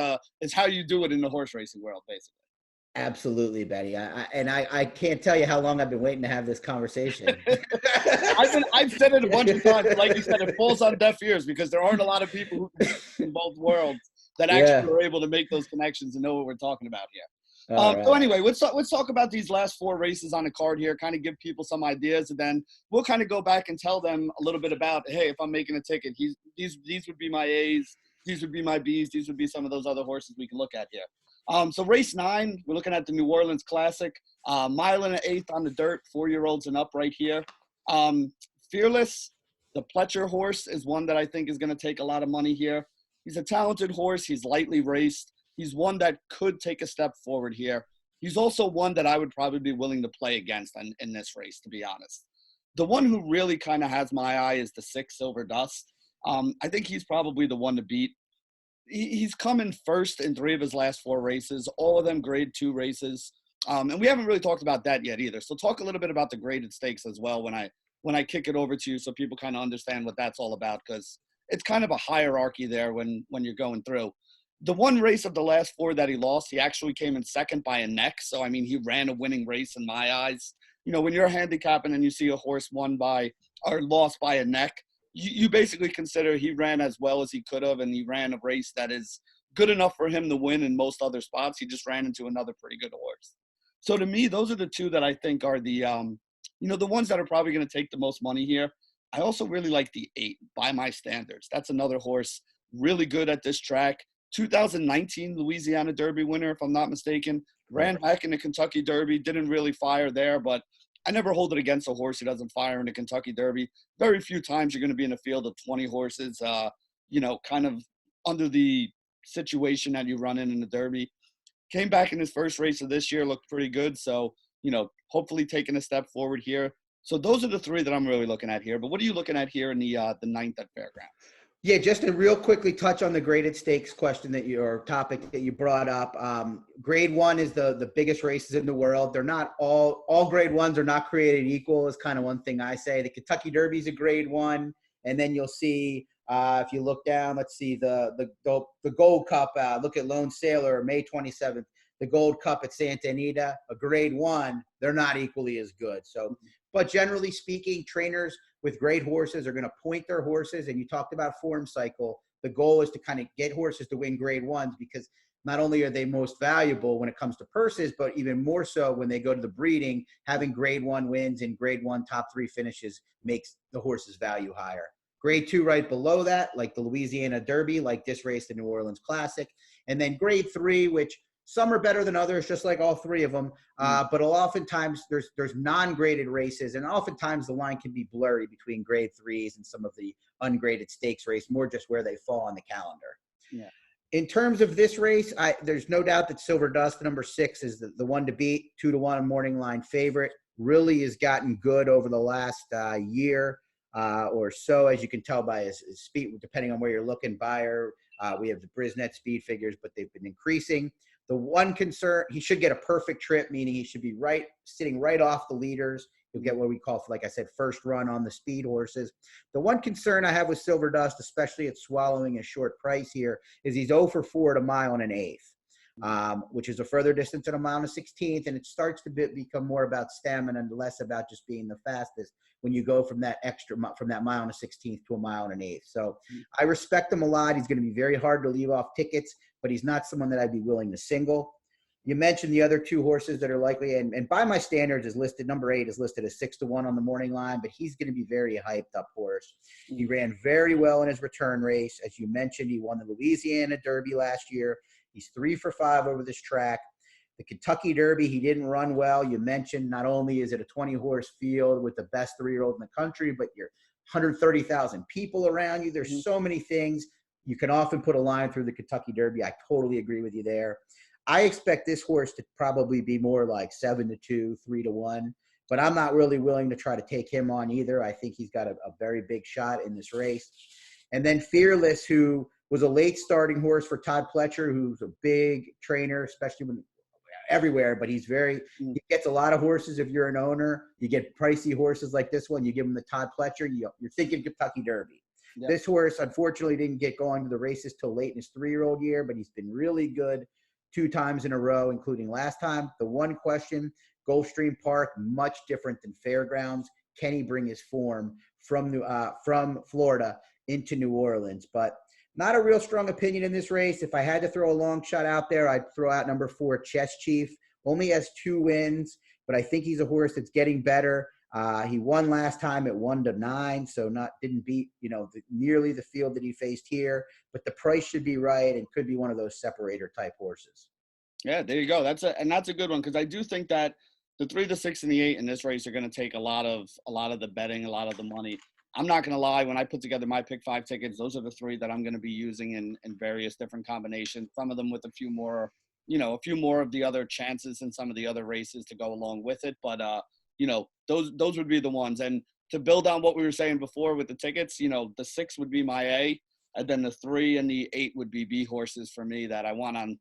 S1: how you do it in the horse racing world, basically.
S2: Absolutely, Betty. I can't tell you how long I've been waiting to have this conversation.
S1: I've said it a bunch of times. Like you said, it falls on deaf ears because there aren't a lot of people who can in both worlds that actually are able to make those connections and know what we're talking about here. Right. So anyway, let's talk about these last 4 races on the card here, kind of give people some ideas, and then we'll kind of go back and tell them a little bit about, hey, if I'm making a ticket, these would be my A's, these would be my B's, these would be some of those other horses we can look at here. So race 9, we're looking at the New Orleans Classic, mile and an eighth on the dirt, 4-year-olds and up right here. Fearless, the Pletcher horse, is one that I think is going to take a lot of money here. He's a talented horse. He's lightly raced. He's one that could take a step forward here. He's also one that I would probably be willing to play against in this race, to be honest. The one who really kind of has my eye is the 6, Silver Dust. I think he's probably the one to beat. He's come in first in 3 of his last 4 races, all of them grade 2 races. And we haven't really talked about that yet either. So talk a little bit about the graded stakes as well when I kick it over to you so people kind of understand what that's all about, because it's kind of a hierarchy there when you're going through. The one race of the last 4 that he lost, he actually came in second by a neck. So, I mean, he ran a winning race in my eyes. You know, when you're handicapping and you see a horse lost by a neck, you basically consider he ran as well as he could have, and he ran a race that is good enough for him to win in most other spots. He just ran into another pretty good horse. So to me, those are the 2 that I think are the ones that are probably going to take the most money here. I also really like the 8, By My Standards. That's another horse really good at this track. 2019 Louisiana Derby winner, if I'm not mistaken. Ran back in the Kentucky Derby, didn't really fire there, but I never hold it against a horse who doesn't fire in the Kentucky Derby. Very few times you're going to be in a field of 20 horses, kind of under the situation that you run in the Derby. Came back in his first race of this year, looked pretty good. So, hopefully taking a step forward here. So those are the 3 that I'm really looking at here. But what are you looking at here in the 9th at Fairgrounds?
S2: Yeah, just to real quickly touch on the graded stakes question topic that you brought up. Grade 1 is the biggest races in the world. They're not all grade 1s are not created equal, is kind of one thing I say. The Kentucky Derby is a grade 1, and then you'll see if you look down, let's see the Gold Cup. Look at Lone Sailor, May 27th. The Gold Cup at Santa Anita, a grade 1. They're not equally as good. So, but generally speaking, trainers with great horses are going to point their horses. And you talked about form cycle. The goal is to kind of get horses to win grade 1s, because not only are they most valuable when it comes to purses, but even more so when they go to the breeding, having grade 1 wins and grade 1 top 3 finishes makes the horse's value higher. Grade 2 right below that, like the Louisiana Derby, like this race, the New Orleans Classic. And then grade 3, which some are better than others, just like all 3 of them. But oftentimes there's non-graded races, and oftentimes the line can be blurry between grade 3s and some of the ungraded stakes race, more just where they fall on the calendar.
S1: Yeah.
S2: In terms of this race, there's no doubt that Silver Dust, number 6, is the one to beat. 2-1 morning line favorite. Really has gotten good over the last year or so, as you can tell by his speed, depending on where you're looking. Buyer, we have the Brisnet speed figures, but they've been increasing. The one concern, he should get a perfect trip, meaning he should be sitting right off the leaders. You'll get what we call, like I said, first run on the speed horses. The one concern I have with Silver Dust, especially at swallowing a short price here, is he's 0 for 4 at a mile and an eighth. which is a further distance at a mile and a 16th. And it starts to become more about stamina and less about just being the fastest when you go from that from that mile and a 16th to a mile and an eighth. So I respect him a lot. He's going to be very hard to leave off tickets, but he's not someone that I'd be willing to single. You mentioned the other two horses that are likely, and by my standards is listed, number 8 is listed as 6-1 on the morning line, but he's going to be very hyped up horse. He ran very well in his return race. As you mentioned, he won the Louisiana Derby last year. He's 3 for 5 over this track. The Kentucky Derby, he didn't run well. You mentioned not only is it a 20-horse field with the best 3-year-old in the country, but you're 130,000 people around you. There's so many things. You can often put a line through the Kentucky Derby. I totally agree with you there. I expect this horse to probably be more like 7-2, 3-1, but I'm not really willing to try to take him on either. I think he's got a very big shot in this race. And then Fearless, who was a late starting horse for Todd Pletcher, who's a big trainer, especially when everywhere, but he gets a lot of horses. If you're an owner, you get pricey horses like this one, you give him the Todd Pletcher, you're thinking Kentucky Derby. Yep. This horse, unfortunately, didn't get going to the races till late in his 3-year-old year, but he's been really good 2 times in a row, including last time. The one question, Gulfstream Park, much different than Fairgrounds. Can he bring his form from Florida into New Orleans? But not a real strong opinion in this race. If I had to throw a long shot out there, I'd throw out number 4, Chess Chief. Only has 2 wins, but I think he's a horse that's getting better. He won last time at 1-9, so didn't beat nearly the field that he faced here. But the price should be right and could be one of those separator type horses.
S1: Yeah, there you go. That's a good one, because I do think that the 3, the 6, and the 8 in this race are going to take a lot of the betting, a lot of the money. I'm not going to lie. When I put together my pick 5 tickets, those are the 3 that I'm going to be using in various different combinations. Some of them with a few more of the other chances and some of the other races to go along with it. But those would be the ones. And to build on what we were saying before with the tickets, the 6 would be my A, and then the 3 and the 8 would be B horses for me that I want on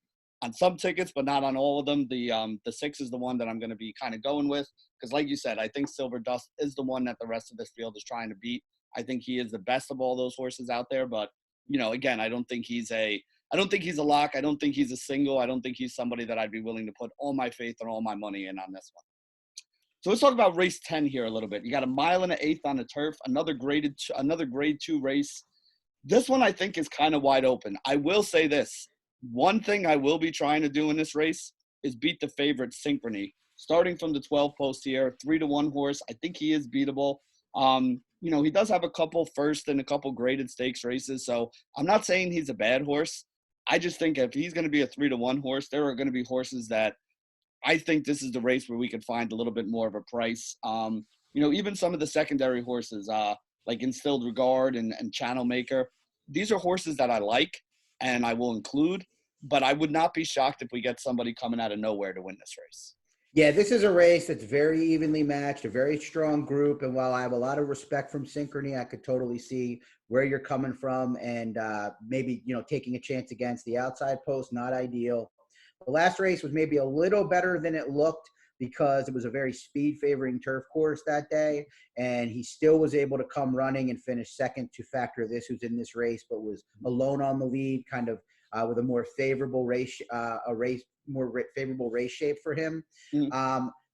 S1: some tickets, but not on all of them. The 6 is the one that I'm going to be kind of going with, because like you said, I think Silver Dust is the one that the rest of this field is trying to beat. I think he is the best of all those horses out there, but again, I don't think he's a lock. I don't think he's a single. I don't think he's somebody that I'd be willing to put all my faith and all my money in on this one. So let's talk about race 10 here a little bit. You got a mile and an eighth on the turf, another grade 2 race. This one I think is kind of wide open. I will say this. One thing I will be trying to do in this race is beat the favorite Synchrony. Starting from the 12 post here, 3-1 horse. I think he is beatable. He does have a couple first and a couple graded stakes races, so I'm not saying he's a bad horse. I just think if he's going to be a 3-1 horse, there are going to be horses that I think this is the race where we could find a little bit more of a price. Even some of the secondary horses, like Instilled Regard and Channel Maker, these are horses that I like and I will include, but I would not be shocked if we get somebody coming out of nowhere to win this race.
S2: Yeah, this is a race that's very evenly matched, a very strong group. And while I have a lot of respect from Synchrony, I could totally see where you're coming from and maybe, taking a chance against the outside post, not ideal. The last race was maybe a little better than it looked because it was a very speed-favoring turf course that day, and he still was able to come running and finish second to Factor This, who's in this race, but was alone on the lead, kind of with a more favorable race shape for him.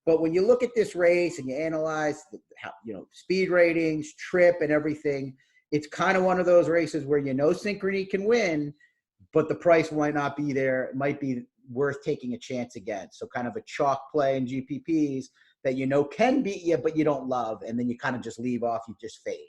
S2: But when you look at this race and you analyze, speed ratings, trip, and everything, it's kind of one of those races where Synchrony can win, but the price might not be there. It might be worth taking a chance against. So kind of a chalk play in GPPs that can beat you, but you don't love, and then you kind of just leave off, you just fade,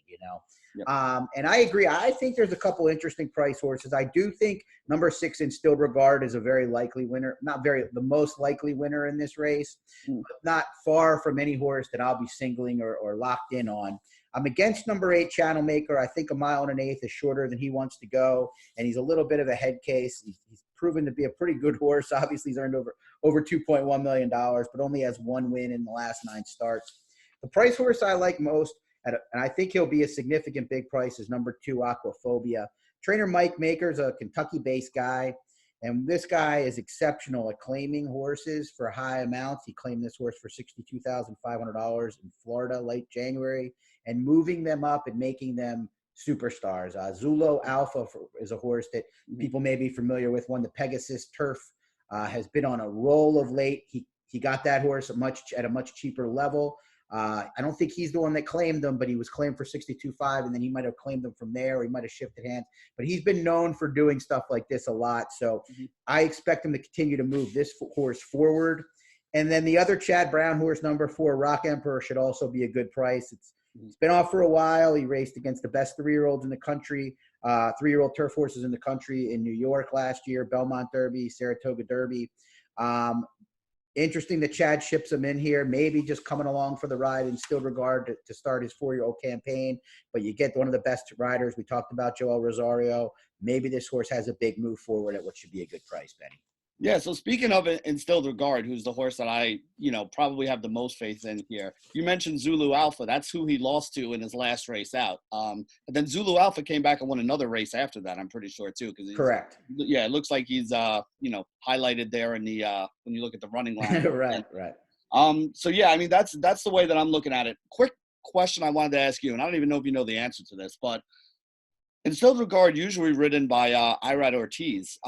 S2: Yep. And I agree. I think there's a couple interesting price horses. I do think number 6 Instilled Regard is a very likely winner, the most likely winner in this race, but not far from any horse that I'll be singling or locked in on. I'm against number 8 Channel Maker. I think a mile and an eighth is shorter than he wants to go, and he's a little bit of a head case. He's proven to be a pretty good horse. Obviously, he's earned over $2.1 million, but only has 1 win in the last 9 starts. The price horse I like most, and I think he'll be a significant big price, is number 2 Aquaphobia. Trainer Mike Maker's a Kentucky-based guy, and this guy is exceptional at claiming horses for high amounts. He claimed this horse for $62,500 in Florida late January, and moving them up and making them superstars. Zulo Alpha is a horse that people may be familiar with, won the Pegasus Turf has been on a roll of late. He got that horse at a much cheaper level. I don't think he's the one that claimed them, but he was claimed for 62.5, and then he might have claimed them from there, or he might have shifted hands. But he's been known for doing stuff like this a lot, so I expect him to continue to move this horse forward. And then the other Chad Brown horse, number 4, Rock Emperor, should also be a good price. It's been off for a while. He raced against the best 3-year-olds in the country, 3-year-old turf horses in the country in New York last year, Belmont Derby, Saratoga Derby. Interesting that Chad ships him in here, maybe just coming along for the ride in Still Regard to start his 4-year-old campaign. But you get one of the best riders. We talked about Joel Rosario. Maybe this horse has a big move forward at what should be a good price, Benny.
S1: Yeah, so speaking of it, Instilled Regard, who's the horse that I, probably have the most faith in here. You mentioned Zulu Alpha. That's who he lost to in his last race out. And then Zulu Alpha came back and won another race after that, I'm pretty sure, too.
S2: Correct.
S1: Yeah, it looks like he's, highlighted there in the when you look at the running line.
S2: Right.
S1: So, yeah, I mean, that's the way that I'm looking at it. Quick question I wanted to ask you, and I don't even know if you know the answer to this, but Instilled Regard, usually ridden by Irad Ortiz.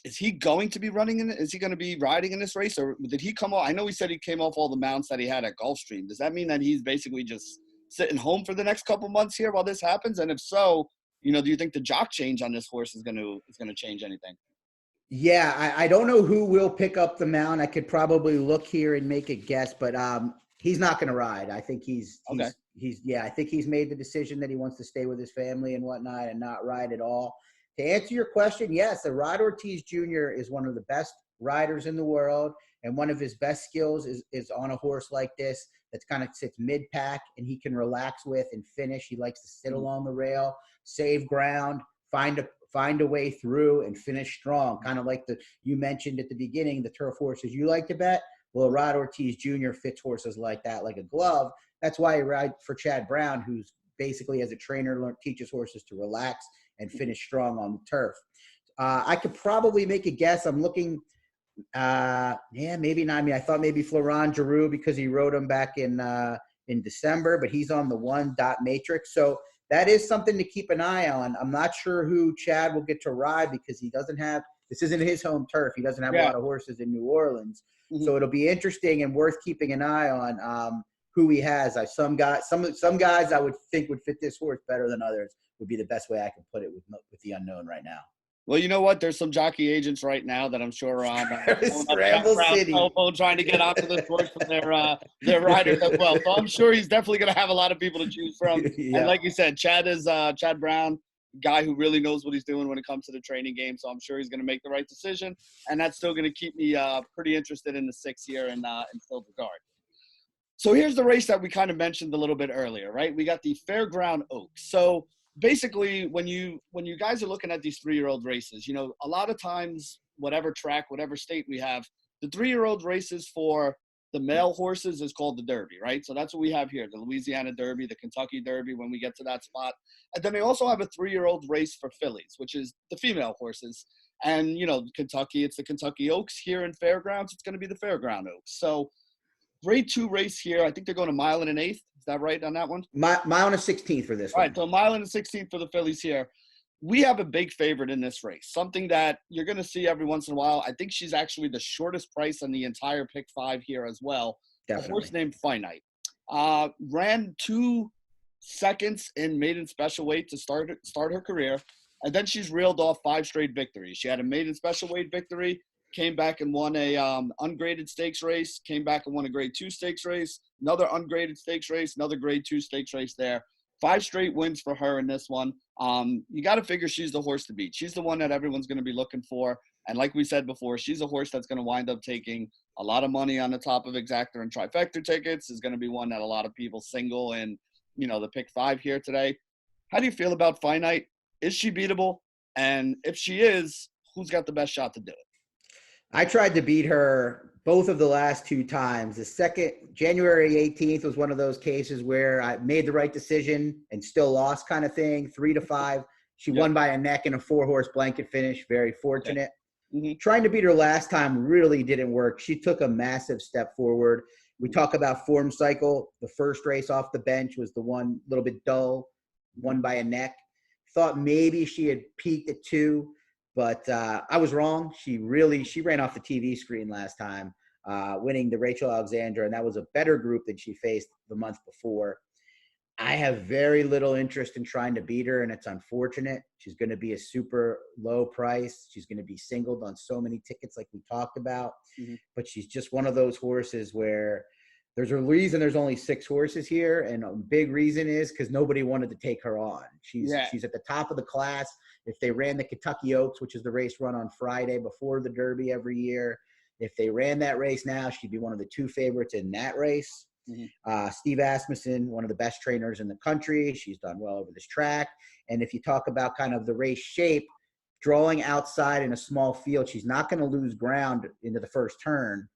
S1: Is he going to be running in it? Is he going to be riding in this race? Or did he come off? I know he said he came off all the mounts that he had at Gulfstream. Does that mean that he's basically just sitting home for the next couple months here while this happens? And if so, do you think the jock change on this horse is going to change anything?
S2: Yeah, I don't know who will pick up the mount. I could probably look here and make a guess, but he's not going to ride. I think I think he's made the decision that he wants to stay with his family and whatnot and not ride at all. To answer your question, yes, Irad Ortiz Jr. is one of the best riders in the world, and one of his best skills is on a horse like this that kind of sits mid-pack and he can relax with and finish. He likes to sit along the rail, save ground, find a way through, and finish strong. Kind of like you mentioned at the beginning, the turf horses you like to bet. Well, Irad Ortiz Jr. fits horses like that, like a glove. That's why I ride for Chad Brown, who's basically as a trainer teaches horses to relax and finish strong on the turf. I could probably make a guess. I'm looking, maybe not. I mean, I thought maybe Florent Giroux because he rode him back in December, but he's on the 1 dot matrix. So that is something to keep an eye on. I'm not sure who Chad will get to ride because this isn't his home turf. He doesn't have a lot of horses in New Orleans. So it'll be interesting and worth keeping an eye on who he has. Some guys I would think would fit this horse better than others. Would be the best way I can put it with the unknown right now.
S1: Well, you know what? There's some jockey agents right now that I'm sure are on
S2: Scramble City
S1: telephone trying to get onto this horse from their riders as well. So I'm sure he's definitely going to have a lot of people to choose from. Yeah. And like you said, Chad Brown, guy who really knows what he's doing when it comes to the training game. So I'm sure he's going to make the right decision, and that's still going to keep me pretty interested in the 6th year in Instilled Regard. So here's the race that we kind of mentioned a little bit earlier, right? We got the Fairgrounds Oaks. So basically, when you guys are looking at these 3-year-old races, a lot of times, whatever track, whatever state we have, the 3-year-old races for the male horses is called the Derby, right? So that's what we have here, the Louisiana Derby, the Kentucky Derby when we get to that spot. And then they also have a 3-year-old race for fillies, which is the female horses. And, Kentucky, it's the Kentucky Oaks. Here in Fairgrounds, it's going to be the Fairgrounds Oaks. So grade 2 race here. I think they're going a mile and an eighth. Is that right on that one?
S2: Mile and a 16th for this one.
S1: All right, so a mile and a 16th for the fillies here. We have a big favorite in this race, something that you're going to see every once in a while. I think she's actually the shortest price on the entire pick 5 here as well.
S2: Definitely.
S1: A horse named Finite. Ran 2 seconds in maiden special weight to start her career, and then she's reeled off 5 straight victories. She had a maiden special weight victory, came back and won a ungraded stakes race, came back and won a grade 2 stakes race, another ungraded stakes race, another grade 2 stakes race there. 5 straight wins for her in this one. You got to figure she's the horse to beat. She's the one that everyone's going to be looking for. And like we said before, she's a horse that's going to wind up taking a lot of money on the top of exacta and trifecta tickets. Is going to be one that a lot of people single in, the pick 5 here today. How do you feel about Finite? Is she beatable? And if she is, who's got the best shot to do it?
S2: I tried to beat her both of the last 2 times. The second, January 18th, was one of those cases where I made the right decision and still lost kind of thing, 3-5. She won by a neck in a 4-horse blanket finish. Very fortunate. Okay. Trying to beat her last time really didn't work. She took a massive step forward. We talk about form cycle. The first race off the bench was the one a little bit dull, won by a neck. Thought maybe she had peaked at 2. But I was wrong. She ran off the TV screen last time, winning the Rachel Alexandra, and that was a better group than she faced the month before. I have very little interest in trying to beat her, and it's unfortunate. She's going to be a super low price. She's going to be singled on so many tickets like we talked about.
S1: Mm-hmm.
S2: But she's just one of those horses where there's a reason there's only 6 horses here, and a big reason is because nobody wanted to take her on. She's at the top of the class. If they ran the Kentucky Oaks, which is the race run on Friday before the Derby every year, if they ran that race now, she'd be one of the 2 favorites in that race. Mm-hmm. Steve Asmussen, one of the best trainers in the country. She's done well over this track. And if you talk about kind of the race shape, drawing outside in a small field, she's not going to lose ground into the first turn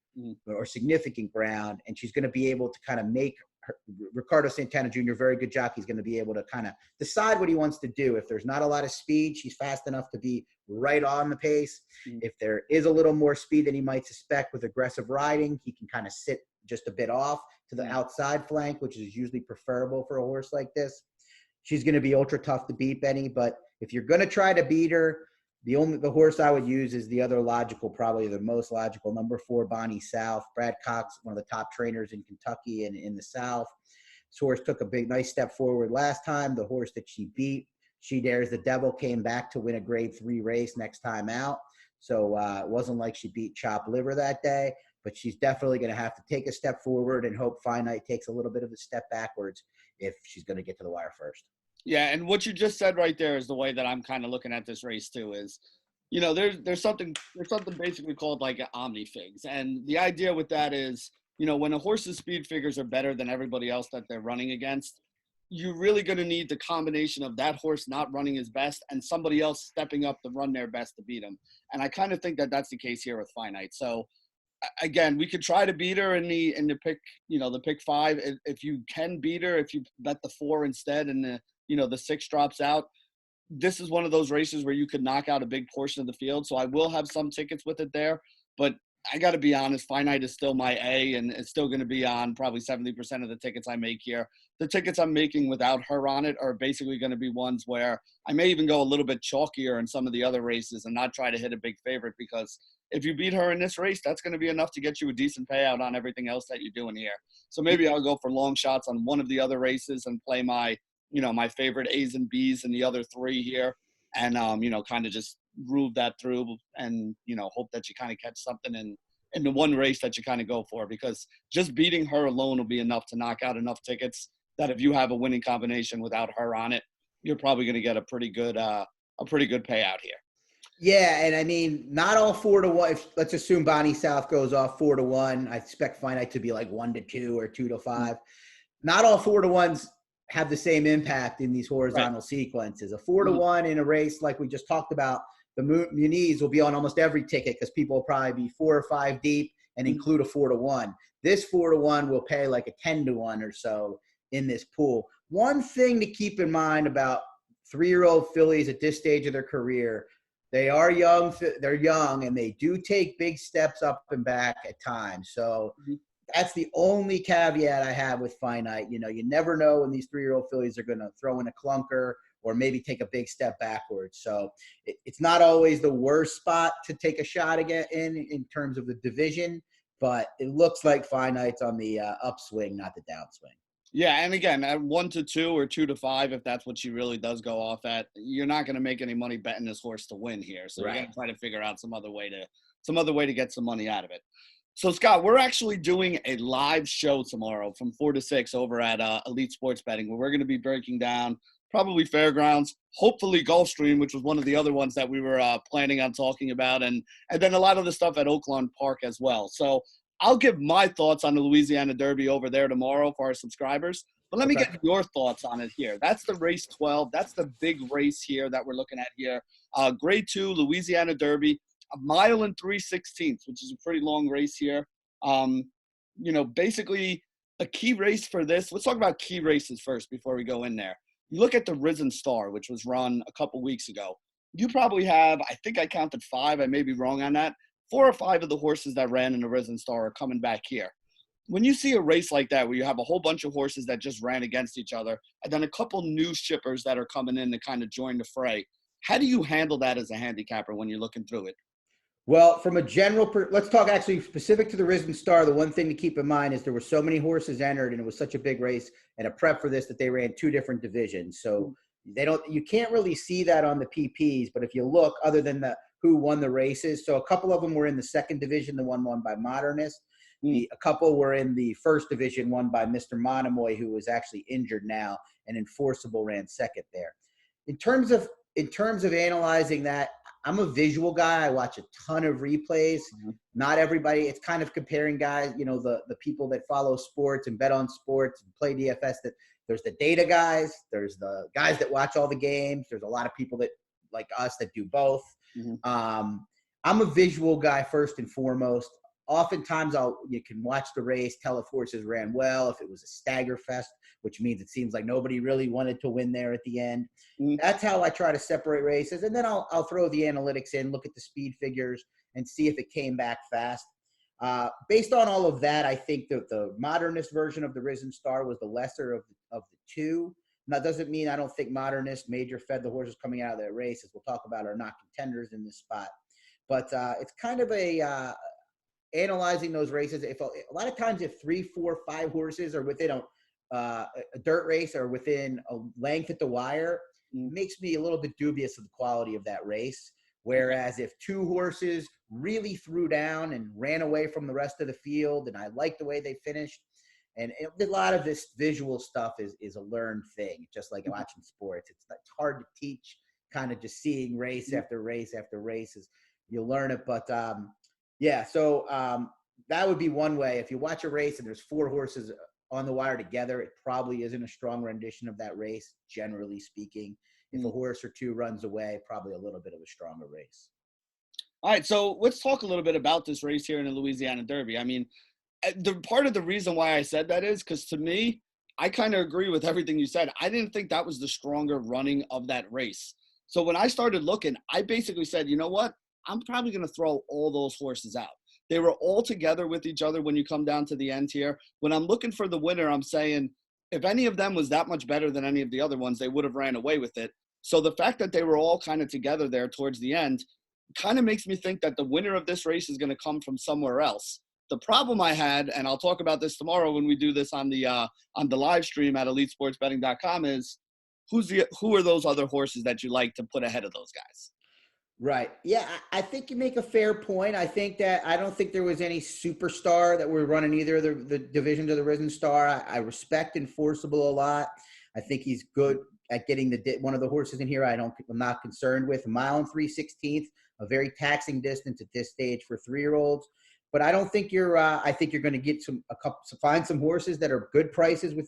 S2: or significant ground. And she's going to be able to kind of make Ricardo Santana Jr., very good jockey. He's going to be able to kind of decide what he wants to do. If there's not a lot of speed, she's fast enough to be right on the pace. If there is a little more speed than he might suspect with aggressive riding, he can kind of sit just a bit off to the outside flank, which is usually preferable for a horse like this. She's going to be ultra tough to beat, Benny. But if you're going to try to beat her, the horse I would use is the other logical, probably the most logical, number 4, Bonnie South. Brad Cox, one of the top trainers in Kentucky and in the South. This horse took a nice step forward last time. The horse that she beat, She Dares the Devil, came back to win a grade 3 race next time out. So it wasn't like she beat Chop Liver that day, but she's definitely going to have to take a step forward and hope Finite takes a little bit of a step backwards if she's going to get to the wire first.
S1: Yeah, and what you just said right there is the way that I'm kind of looking at this race too. Is, you know, there's something basically called like an omnifigs, and the idea with that is, you know, when a horse's speed figures are better than everybody else that they're running against, you're really going to need the combination of that horse not running his best and somebody else stepping up to run their best to beat him. And I kind of think that that's the case here with Finite. So again, we could try to beat her in the pick, you know, the pick 5. If you can beat her, if you bet the 4 instead and the 6 drops out, this is one of those races where you could knock out a big portion of the field. So I will have some tickets with it there, but I got to be honest, Finite is still my A, and it's still going to be on probably 70% of the tickets I make here. The tickets I'm making without her on it are basically going to be ones where I may even go a little bit chalkier in some of the other races and not try to hit a big favorite, because if you beat her in this race, that's going to be enough to get you a decent payout on everything else that you're doing here. So maybe I'll go for long shots on one of the other races and play my favorite A's and B's in the other 3 here, and kind of just groove that through and hope that you kind of catch something in the one race that you kind of go for, because just beating her alone will be enough to knock out enough tickets that if you have a winning combination without her on it, you're probably going to get a pretty good payout here.
S2: Yeah, and I mean, not all 4 to 1. Let's assume Bonnie South goes off 4 to 1. I expect Finite to be like 1 to 2 or 2 to 5. Not all 4 to 1s have the same impact in these horizontal sequences. A 4 to 1 in a race like we just talked about, the Muniz will be on almost every ticket because people will probably be 4 or 5 deep and include a 4 to 1. This 4 to 1 will pay like a 10 to 1 or so in this pool. One thing to keep in mind about 3-year-old fillies at this stage of their career, they are young. They're young, and they do take big steps up and back at times. So that's the only caveat I have with Finite. You never know when these 3-year-old fillies are going to throw in a clunker or maybe take a big step backwards. So it's not always the worst spot to take a shot again in terms of the division, but it looks like Finite's on the upswing, not the downswing.
S1: Yeah, and again, at 1 to 2 or 2 to 5, if that's what she really does go off at, you're not going to make any money betting this horse to win here. So you're going to try to figure out some other way to get some money out of it. So, Scott, we're actually doing a live show tomorrow from 4 to 6 over at Elite Sports Betting, where we're going to be breaking down probably Fairgrounds, hopefully Gulfstream, which was one of the other ones that we were planning on talking about, and then a lot of the stuff at Oaklawn Park as well. So I'll give my thoughts on the Louisiana Derby over there tomorrow for our subscribers, but let me get your thoughts on it here. That's the race 12. That's the big race here that we're looking at here. Grade 2, Louisiana Derby, 1 mile and 3/16, which is a pretty long race here. Basically a key race for this. Let's talk about key races first before we go in there. You look at the Risen Star, which was run a couple weeks ago. You probably have, I think I counted 5. I may be wrong on that. 4 or 5 of the horses that ran in the Risen Star are coming back here. When you see a race like that, where you have a whole bunch of horses that just ran against each other, and then a couple new shippers that are coming in to kind of join the fray, How do you handle that as a handicapper when you're looking through it?
S2: Well, from a let's talk actually specific to the Risen Star. The one thing to keep in mind is there were so many horses entered, and it was such a big race and a prep for this that they ran two different divisions. So you can't really see that on the PPs, but if you look, other than who won the races, so a couple of them were in the second division, the one won by Modernist. A couple were in the first division, won by Mr. Monomoy, who was actually injured now, and Enforceable ran second there. In terms of analyzing that, I'm a visual guy. I watch a ton of replays. Not everybody. It's kind of comparing guys, the people that follow sports and bet on sports and play DFS. That there's the data guys. There's the guys that watch all the games. There's a lot of people that like us that do both. I'm a visual guy first and foremost. Oftentimes you can watch the race, tell if horses ran well, if it was a stagger fest, which means it seems like nobody really wanted to win there at the end. That's how I try to separate races. And then I'll throw the analytics in, look at the speed figures, and see if it came back fast. Based on all of that, I think that the Modernist version of the Risen Star was the lesser of the two. And that doesn't mean I don't think Modernist, Major Fed, the horses coming out of that race, as we'll talk about, are not contenders in this spot. But it's kind of analyzing those races. If a lot of times, if 3, 4, 5 horses are within a dirt race or within a length at the wire, it makes me a little bit dubious of the quality of that race. Whereas if 2 horses really threw down and ran away from the rest of the field, and I like the way they finished, and a lot of this visual stuff is a learned thing, just like watching sports. It's hard to teach, kind of just seeing race after race after race. You learn it, but so that would be one way. If you watch a race and there's 4 horses on the wire together, it probably isn't a strong rendition of that race, generally speaking. If a horse or 2 runs away, probably a little bit of a stronger race.
S1: All right, so let's talk a little bit about this race here in the Louisiana Derby. I mean, the part of the reason why I said that is because to me, I kind of agree with everything you said. I didn't think that was the stronger running of that race. So when I started looking, I basically said, you know what? I'm probably going to throw all those horses out. They were all together with each other when you come down to the end here. When I'm looking for the winner, I'm saying if any of them was that much better than any of the other ones, they would have ran away with it. So the fact that they were all kind of together there towards the end kind of makes me think that the winner of this race is going to come from somewhere else. The problem I had, and I'll talk about this tomorrow when we do this on the live stream at EliteSportsBetting.com, is who are those other horses that you like to put ahead of those guys?
S2: Right. Yeah, I think you make a fair point. I don't think there was any superstar that were running either of the divisions of the Risen Star. I respect Enforceable a lot. I think he's good at getting one of the horses in here I'm not concerned with. A mile and 3/16, a very taxing distance at this stage for 3-year-olds. But I don't think I think you're going to get find some horses that are good prices with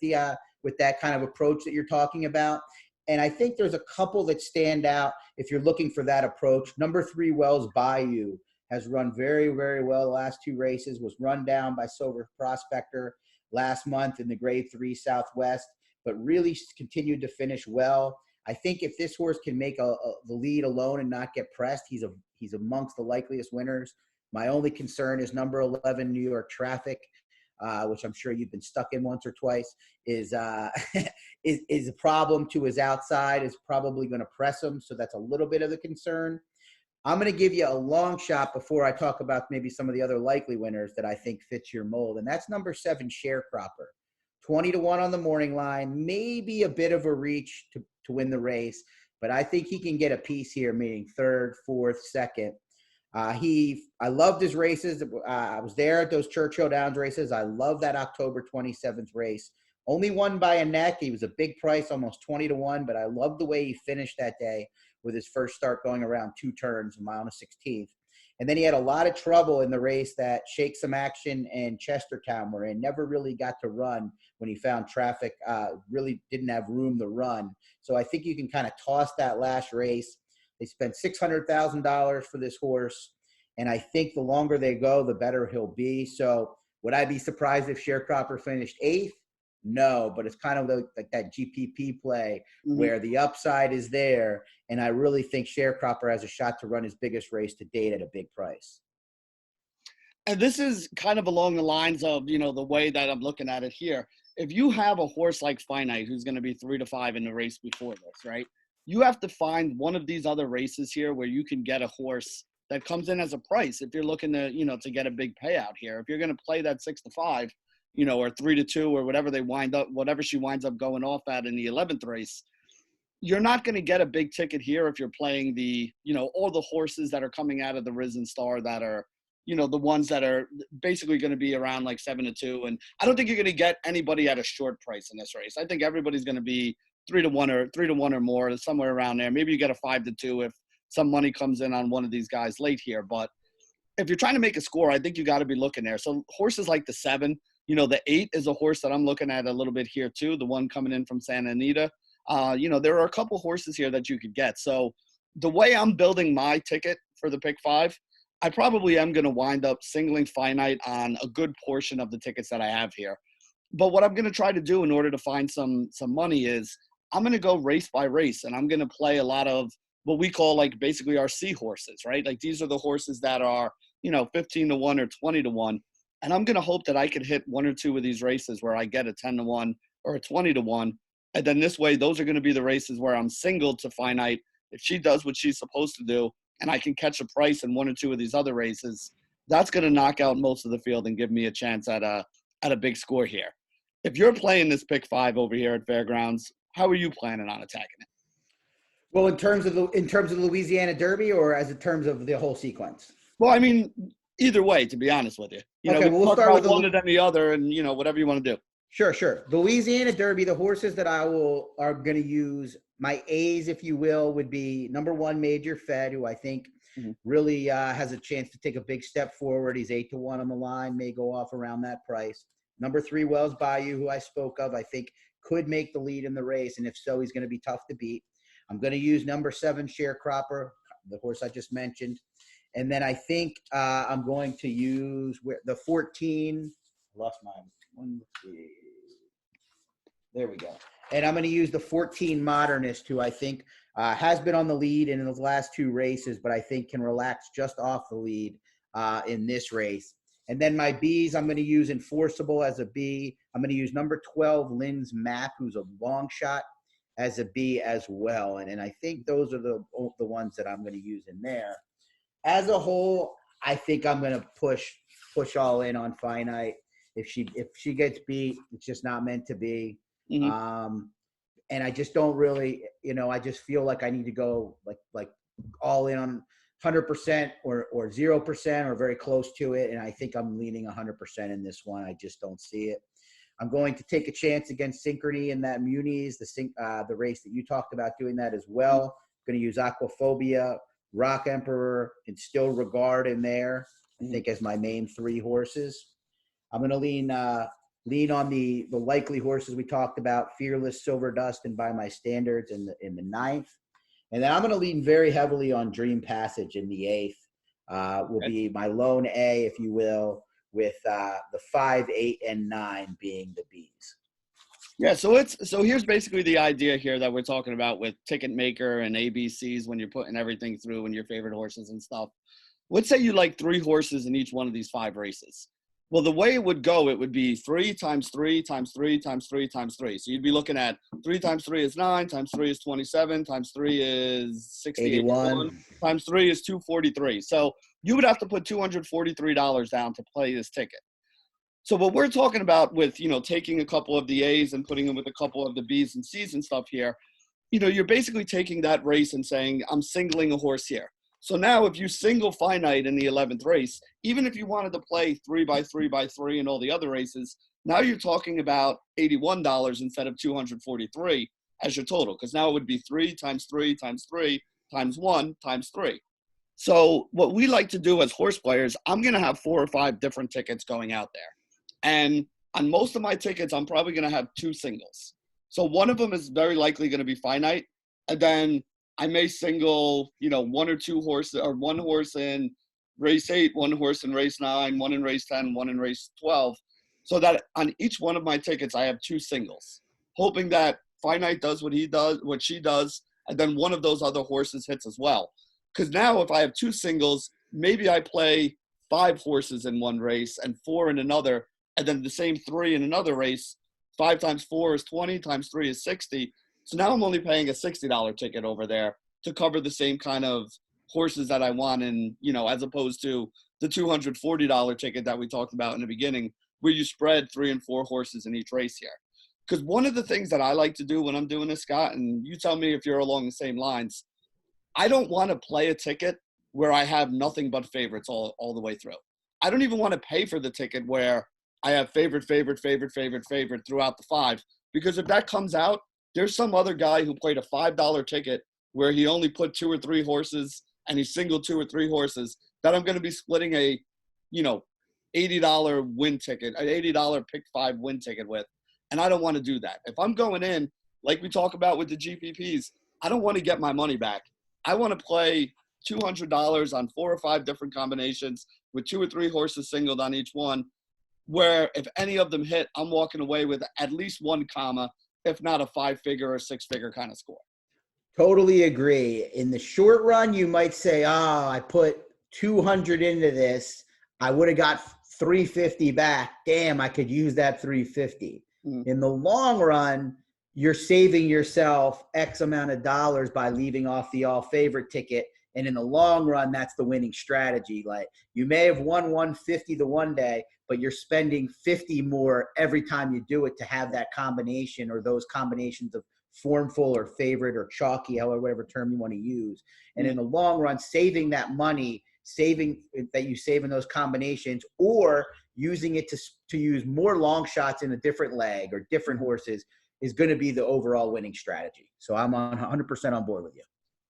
S2: that kind of approach that you're talking about. And I think there's a couple that stand out if you're looking for that approach. Number 3, Wells Bayou, has run very, very well the last 2 races, was run down by Silver Prospector last month in the Grade 3 Southwest, but really continued to finish well. I think if this horse can make the lead alone and not get pressed, he's amongst the likeliest winners. My only concern is number 11, New York Traffic, which I'm sure you've been stuck in once or twice, is a problem to his outside, is probably going to press him. So that's a little bit of the concern. I'm going to give you a long shot before I talk about maybe some of the other likely winners that I think fits your mold. And that's number 7, Sharecropper. 20-1 on the morning line, maybe a bit of a reach to win the race, but I think he can get a piece here, meaning 3rd, 4th, 2nd. I loved his races. I was there at those Churchill Downs races. I love that October 27th race. Only won by a neck. He was a big price, almost 20-1, but I loved the way he finished that day with his first start going around 2 turns, a mile and a 16th. And then he had a lot of trouble in the race that Shake Some Action and Chestertown were in. Never really got to run when he found traffic, really didn't have room to run. So I think you can kind of toss that last race. They spent $600,000 for this horse, and I think the longer they go, the better he'll be. So would I be surprised if Sharecropper finished 8th? No, but it's kind of like that GPP play where the upside is there, and I really think Sharecropper has a shot to run his biggest race to date at a big price.
S1: And this is kind of along the lines of, the way that I'm looking at it here. If you have a horse like Finite, who's going to be 3-5 in the race before this, right? you have to find one of these other races here where you can get a horse that comes in as a price. If you're looking to, to get a big payout here, if you're going to play that 6-5, or 3-2 or whatever she winds up going off at in the 11th race, you're not going to get a big ticket here if you're playing the, all the horses that are coming out of the Risen Star that are, the ones that are basically going to be around like 7-2. And I don't think you're going to get anybody at a short price in this race. I think everybody's going to be 3-1 or more, somewhere around there. Maybe you get a 5-2 if some money comes in on one of these guys late here. But if you're trying to make a score, I think you got to be looking there. So horses like the 7, the 8 is a horse that I'm looking at a little bit here too. The one coming in from Santa Anita. There are a couple horses here that you could get. So the way I'm building my ticket for the pick 5, I probably am going to wind up singling finite on a good portion of the tickets that I have here. But what I'm going to try to do in order to find some money is I'm going to go race by race, and I'm going to play a lot of what we call like basically our C horses, right? Like these are the horses that are, 15-1 or 20-1. And I'm going to hope that I could hit 1 or 2 of these races where I get a 10-1 or a 20-1. And then this way, those are going to be the races where I'm singled to finite. If she does what she's supposed to do, and I can catch a price in 1 or 2 of these other races, that's going to knock out most of the field and give me a chance at a big score here. If you're playing this pick 5 over here at Fairgrounds, how are you planning on attacking it?
S2: Well, in terms of the Louisiana Derby, or as in terms of the whole sequence?
S1: Well, I mean, either way, to be honest with you. We'll start with one and then the other, and whatever you want to do.
S2: Sure. The Louisiana Derby, the horses that are going to use, my A's, if you will, would be number 1, Major Fed, who I think really has a chance to take a big step forward. He's 8-1 on the line, may go off around that price. Number 3, Wells Bayou, who I spoke of, I think could make the lead in the race, and if so, he's going to be tough to beat. I'm going to use number 7, Sharecropper, the horse I just mentioned. And then I think I'm going to use the 14. Lost my one. There we go. And I'm going to use the 14 Modernist, who I think has been on the lead in the last 2 races, but I think can relax just off the lead in this race. And then my B's, I'm going to use Enforceable as a B. I'm going to use number 12, Lynn's Map, who's a long shot, as a B as well. And I think those are the ones that I'm going to use in there. As a whole, I think I'm going to push all in on finite. If she gets beat, it's just not meant to be. Mm-hmm. And I just don't really, I just feel like I need to go like all in on 100% or 0% or very close to it. And I think I'm leaning 100% in this one. I just don't see it. I'm going to take a chance against Synchrony in that Muni's, the race that you talked about, doing that as well. I'm going to use Aquaphobia, Rock Emperor, and Still Regard in there, I think, as my main 3 horses. I'm going to lean on the likely horses we talked about, Fearless, Silver Dust, and By My Standards in the 9th. And then I'm going to lean very heavily on Dream Passage in the 8th. Will be my lone A, if you will, with the 5, 8, and 9 being the B's.
S1: Yeah, so here's basically the idea here that we're talking about with Ticket Maker and ABCs when you're putting everything through and your favorite horses and stuff. Let's say you like 3 horses in each one of these 5 races. Well, the way it would go, it would be 3 times 3 times 3 times 3 times 3. So you'd be looking at 3 times 3 is 9, times 3 is 27, times 3 is 60, 81, times 3 is 243. So you would have to put $243 down to play this ticket. So what we're talking about with, taking a couple of the A's and putting them with a couple of the B's and C's and stuff here, you're basically taking that race and saying, I'm singling a horse here. So now if you single finite in the 11th race, even if you wanted to play 3x3x3 and all the other races, now you're talking about $81 instead of $243 as your total, because now it would be 3 times 3 times 3 times 1 times 3. So what we like to do as horse players, I'm going to have 4 or 5 different tickets going out there. And on most of my tickets, I'm probably going to have 2 singles. So one of them is very likely going to be finite. And then I may single, 1 or 2 horses, or 1 horse in race 8, 1 horse in race 9, 1 in race 10, 1 in race 12. So that on each one of my tickets, I have 2 singles, hoping that finite does what she does, and then one of those other horses hits as well. Because now if I have 2 singles, maybe I play 5 horses in one race and 4 in another, and then the same 3 in another race. 5 times 4 is 20, times 3 is 60. So now I'm only paying a $60 ticket over there to cover the same kind of horses that I want, and as opposed to the $240 ticket that we talked about in the beginning, where you spread 3 and 4 horses in each race here. Because one of the things that I like to do when I'm doing this, Scott, and you tell me if you're along the same lines, I don't want to play a ticket where I have nothing but favorites all the way through. I don't even want to pay for the ticket where I have favorite throughout the 5, because if that comes out, there's some other guy who played a $5 ticket where he only put 2 or 3 horses and he singled 2 or 3 horses that I'm going to be splitting a, $80 win ticket, an $80 pick 5 win ticket with. And I don't want to do that. If I'm going in, like we talk about with the GPPs, I don't want to get my money back. I want to play $200 on 4 or 5 different combinations with 2 or 3 horses singled on each one, where if any of them hit, I'm walking away with at least 1 comma, if not a 5-figure or 6-figure kind of score.
S2: Totally agree. In the short run, you might say, I put 200 into this. I would have got 350 back. Damn, I could use that 350. In the long run, you're saving yourself X amount of dollars by leaving off the all favorite ticket. And in the long run, that's the winning strategy. Like, you may have won 150 the one day, but you're spending 50 more every time you do it to have that combination or those combinations of formful or favorite or chalky, however, whatever term you want to use. And in the long run, saving that money, saving that you save in those combinations, or using it to use more long shots in a different leg or different horses is going to be the overall winning strategy. So I'm 100% on board with you.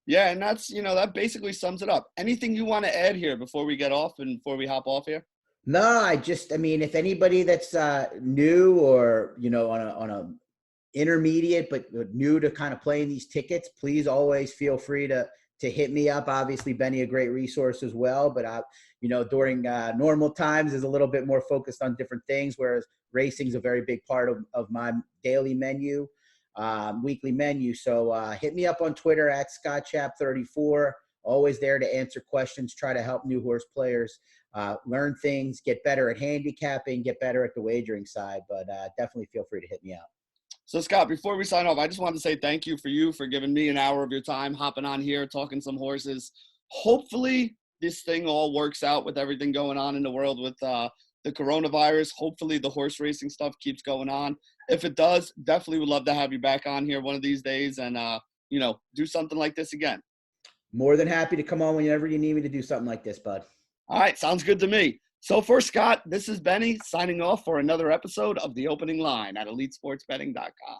S1: Yeah, and that's, that basically sums it up. Anything you want to add here before we get off and before we hop off here?
S2: No, if anybody that's new or, on a intermediate but new to kind of playing these tickets, please always feel free to hit me up. Obviously, Benny, a great resource as well. But, during normal times is a little bit more focused on different things, whereas racing is a very big part of my daily menu, weekly menu. So hit me up on Twitter at ScottChap34. Always there to answer questions, try to help new horse players learn things, get better at handicapping, get better at the wagering side. But definitely feel free to hit me out.
S1: So, Scott, before we sign off, I just wanted to say thank you for giving me an hour of your time, hopping on here, talking some horses. Hopefully this thing all works out with everything going on in the world with the coronavirus. Hopefully the horse racing stuff keeps going on. If it does, definitely would love to have you back on here one of these days and, do something like this again.
S2: More than happy to come on whenever you need me to do something like this, bud.
S1: All right. Sounds good to me. So for Scott, this is Benny signing off for another episode of The Opening Line at EliteSportsBetting.com.